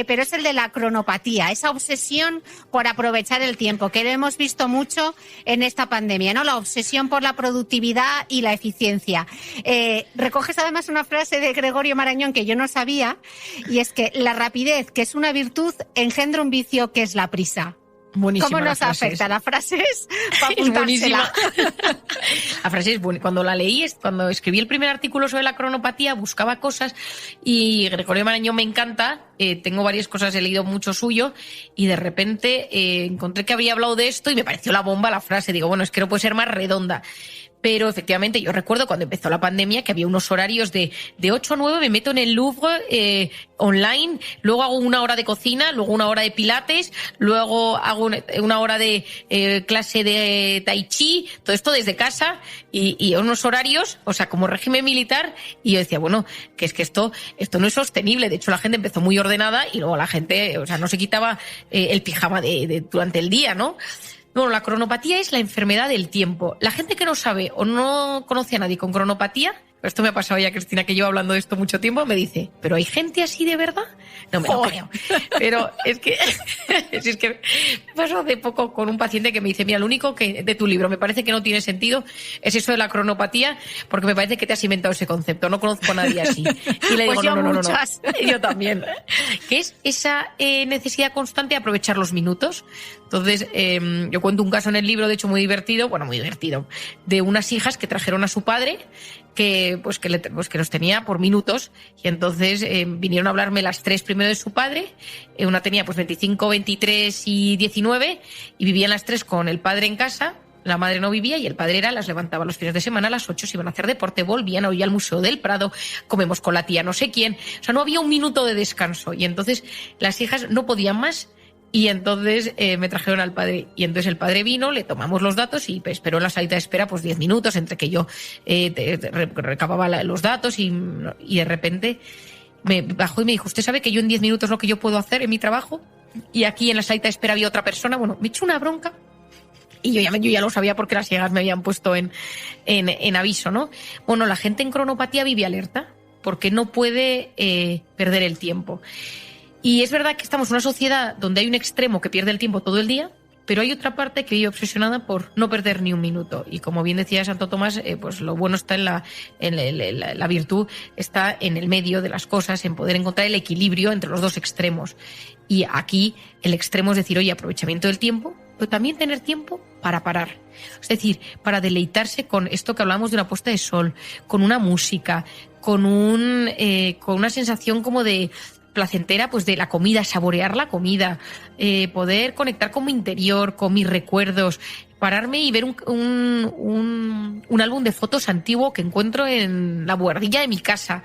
pero es el de la cronopatía, esa obsesión por aprovechar el tiempo, que lo hemos visto mucho en esta pandemia, ¿no? La obsesión por la productividad y la eficiencia. Recoges además una frase de Gregorio Marañón que yo no sabía, y es que la rapidez, que es una virtud, engendra un vicio que es la prisa. Buenísima. ¿Cómo nos afecta? La frase es para apuntársela. La frase es buena. Cuando la leí, cuando escribí el primer artículo sobre la cronopatía, buscaba cosas y Gregorio Marañón me encanta. Tengo varias cosas, he leído mucho suyo y de repente encontré que había hablado de esto y me pareció la bomba la frase. Digo, bueno, es que no puede ser más redonda. Pero efectivamente yo recuerdo cuando empezó la pandemia que había unos horarios de 8 a 9 me meto en el Louvre online, luego hago una hora de cocina, luego una hora de pilates, luego hago una hora de clase de tai chi, todo esto desde casa y unos horarios, o sea, como régimen militar, y yo decía, bueno, que es que esto no es sostenible. De hecho, la gente empezó muy ordenada y luego la gente, o sea, no se quitaba el pijama durante el día, ¿no? Bueno, la cronopatía es la enfermedad del tiempo. La gente que no sabe o no conoce a nadie con cronopatía, esto me ha pasado ya, Cristina, que llevo hablando de esto mucho tiempo, me dice, ¿pero hay gente así de verdad? No me lo creo. Pero es que me pasó hace poco con un paciente que me dice, mira, lo único que de tu libro me parece que no tiene sentido es eso de la cronopatía, porque me parece que te has inventado ese concepto, no conozco a nadie así. Y le digo, pues no. Yo también. Que es esa necesidad constante de aprovechar los minutos. Entonces, yo cuento un caso en el libro, de hecho muy divertido, de unas hijas que trajeron a su padre, que los tenía por minutos, y entonces vinieron a hablarme las tres primero de su padre. Una tenía 25, 23 y 19 y vivían las tres con el padre en casa. La madre no vivía y el padre las levantaba los fines de semana a las 8, se iban a hacer deporte, volvían hoy al Museo del Prado, comemos con la tía no sé quién. O sea, no había un minuto de descanso y entonces las hijas no podían más. Y entonces me trajeron al padre. Y entonces el padre vino, le tomamos los datos y esperó en la salita de espera 10 minutos entre que yo recababa los datos y de repente me bajó y me dijo, ¿usted sabe que yo en 10 minutos lo que yo puedo hacer en mi trabajo? Y aquí en la salita de espera había otra persona. Bueno, me echó una bronca. Y yo ya lo sabía porque las ciegas me habían puesto en aviso, ¿no? Bueno, la gente en cronopatía vive alerta porque no puede perder el tiempo. Y es verdad que estamos en una sociedad donde hay un extremo que pierde el tiempo todo el día, pero hay otra parte que vive obsesionada por no perder ni un minuto. Y como bien decía Santo Tomás, pues lo bueno está en la virtud, está en el medio de las cosas, en poder encontrar el equilibrio entre los dos extremos. Y aquí el extremo es decir, oye, aprovechamiento del tiempo, pero también tener tiempo para parar. Es decir, para deleitarse con esto que hablamos de una puesta de sol, con una música, con una sensación como de placentera, pues de la comida, saborear la comida, poder conectar con mi interior, con mis recuerdos, pararme y ver un álbum de fotos antiguo que encuentro en la buhardilla de mi casa.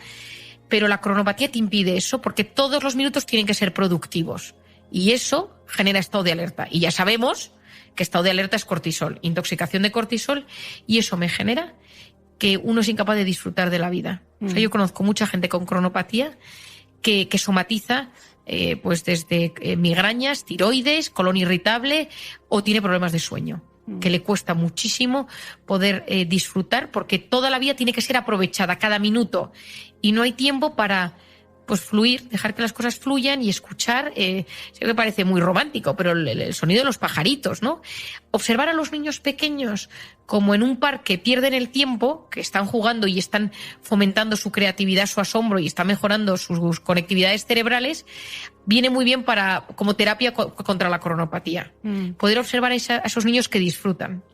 Pero la cronopatía te impide eso porque todos los minutos tienen que ser productivos y eso genera estado de alerta. Y ya sabemos que estado de alerta es cortisol, intoxicación de cortisol, y eso me genera que uno es incapaz de disfrutar de la vida. O sea, yo conozco mucha gente con cronopatía que somatiza pues desde migrañas, tiroides, colon irritable o tiene problemas de sueño, que le cuesta muchísimo poder disfrutar porque toda la vida tiene que ser aprovechada, cada minuto, y no hay tiempo para pues fluir, dejar que las cosas fluyan y escuchar, sé que parece muy romántico, pero el sonido de los pajaritos, ¿no? Observar a los niños pequeños como en un parque pierden el tiempo, que están jugando y están fomentando su creatividad, su asombro y están mejorando sus conectividades cerebrales, viene muy bien como terapia contra la cronopatía. Poder observar a esos niños que disfrutan.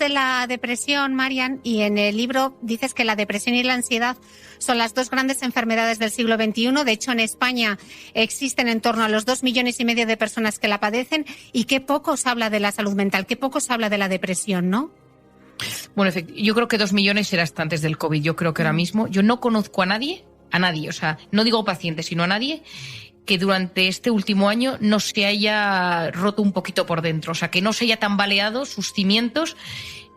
De la depresión, Marian, y en el libro dices que la depresión y la ansiedad son las dos grandes enfermedades del siglo XXI. De hecho, en España existen en torno a los 2,5 millones de personas que la padecen, y qué poco se habla de la salud mental, qué poco se habla de la depresión, ¿no? Bueno, yo creo que 2 millones era hasta antes del COVID. Yo creo que ahora mismo, yo no conozco a nadie, o sea, no digo paciente, sino a nadie que durante este último año no se haya roto un poquito por dentro, o sea, que no se haya tambaleado sus cimientos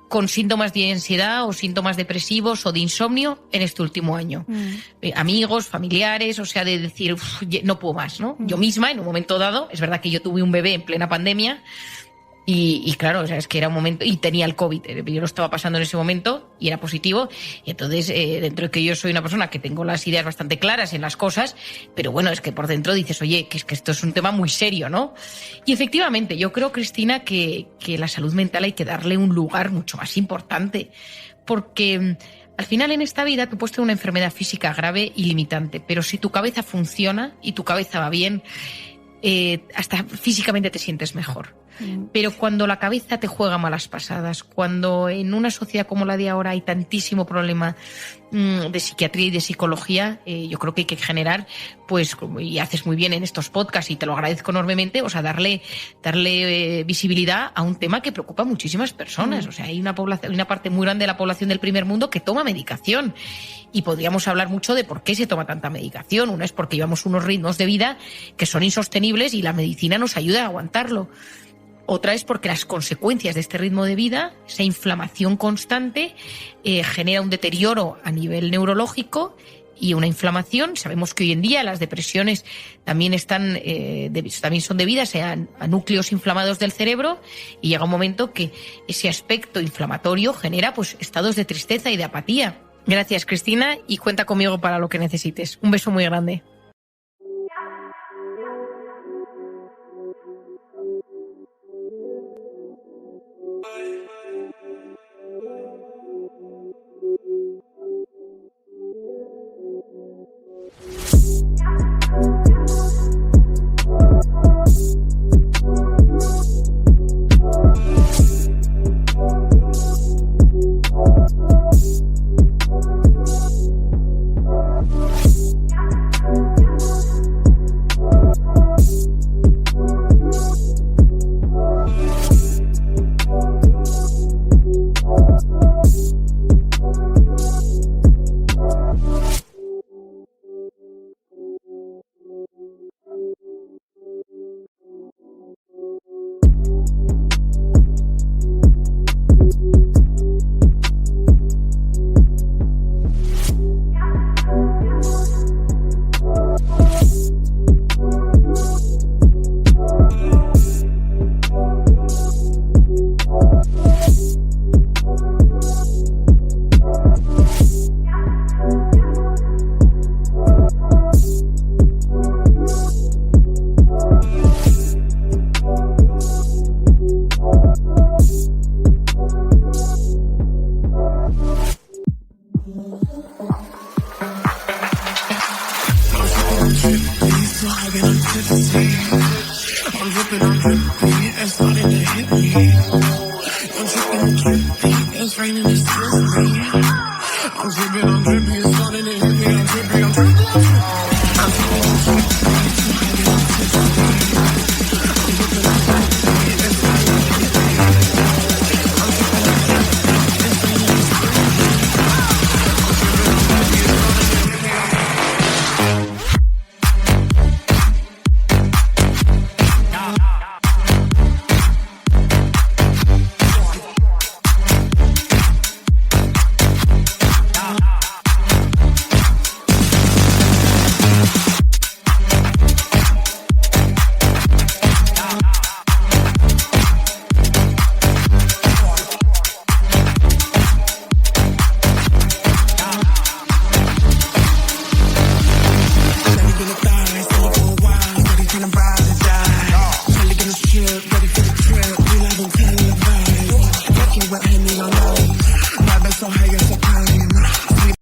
con síntomas de ansiedad o síntomas depresivos o de insomnio en este último año. Amigos, familiares, o sea, de decir, no puedo más, ¿no? Yo misma, en un momento dado, es verdad que yo tuve un bebé en plena pandemia Y claro, o sea, es que era un momento, y tenía el COVID, yo lo estaba pasando en ese momento y era positivo, y entonces dentro de que yo soy una persona que tengo las ideas bastante claras en las cosas, pero bueno, es que por dentro dices, oye, que es que esto es un tema muy serio, ¿no? Y efectivamente, yo creo, Cristina, que la salud mental hay que darle un lugar mucho más importante, porque al final en esta vida tú puedes tener una enfermedad física grave y limitante, pero si tu cabeza funciona y tu cabeza va bien, hasta físicamente te sientes mejor. Pero cuando la cabeza te juega malas pasadas, cuando en una sociedad como la de ahora hay tantísimo problema de psiquiatría y de psicología, yo creo que hay que generar, pues, y haces muy bien en estos podcasts y te lo agradezco enormemente, o sea, darle visibilidad a un tema que preocupa a muchísimas personas. O sea, hay una parte muy grande de la población del primer mundo que toma medicación, y podríamos hablar mucho de por qué se toma tanta medicación. Una es porque llevamos unos ritmos de vida que son insostenibles y la medicina nos ayuda a aguantarlo. Otra es porque las consecuencias de este ritmo de vida, esa inflamación constante, genera un deterioro a nivel neurológico y una inflamación. Sabemos que hoy en día las depresiones también también son debidas a núcleos inflamados del cerebro, y llega un momento que ese aspecto inflamatorio genera, pues, estados de tristeza y de apatía. Gracias, Cristina, y cuenta conmigo para lo que necesites. Un beso muy grande. I'm dripping, I'm dripping.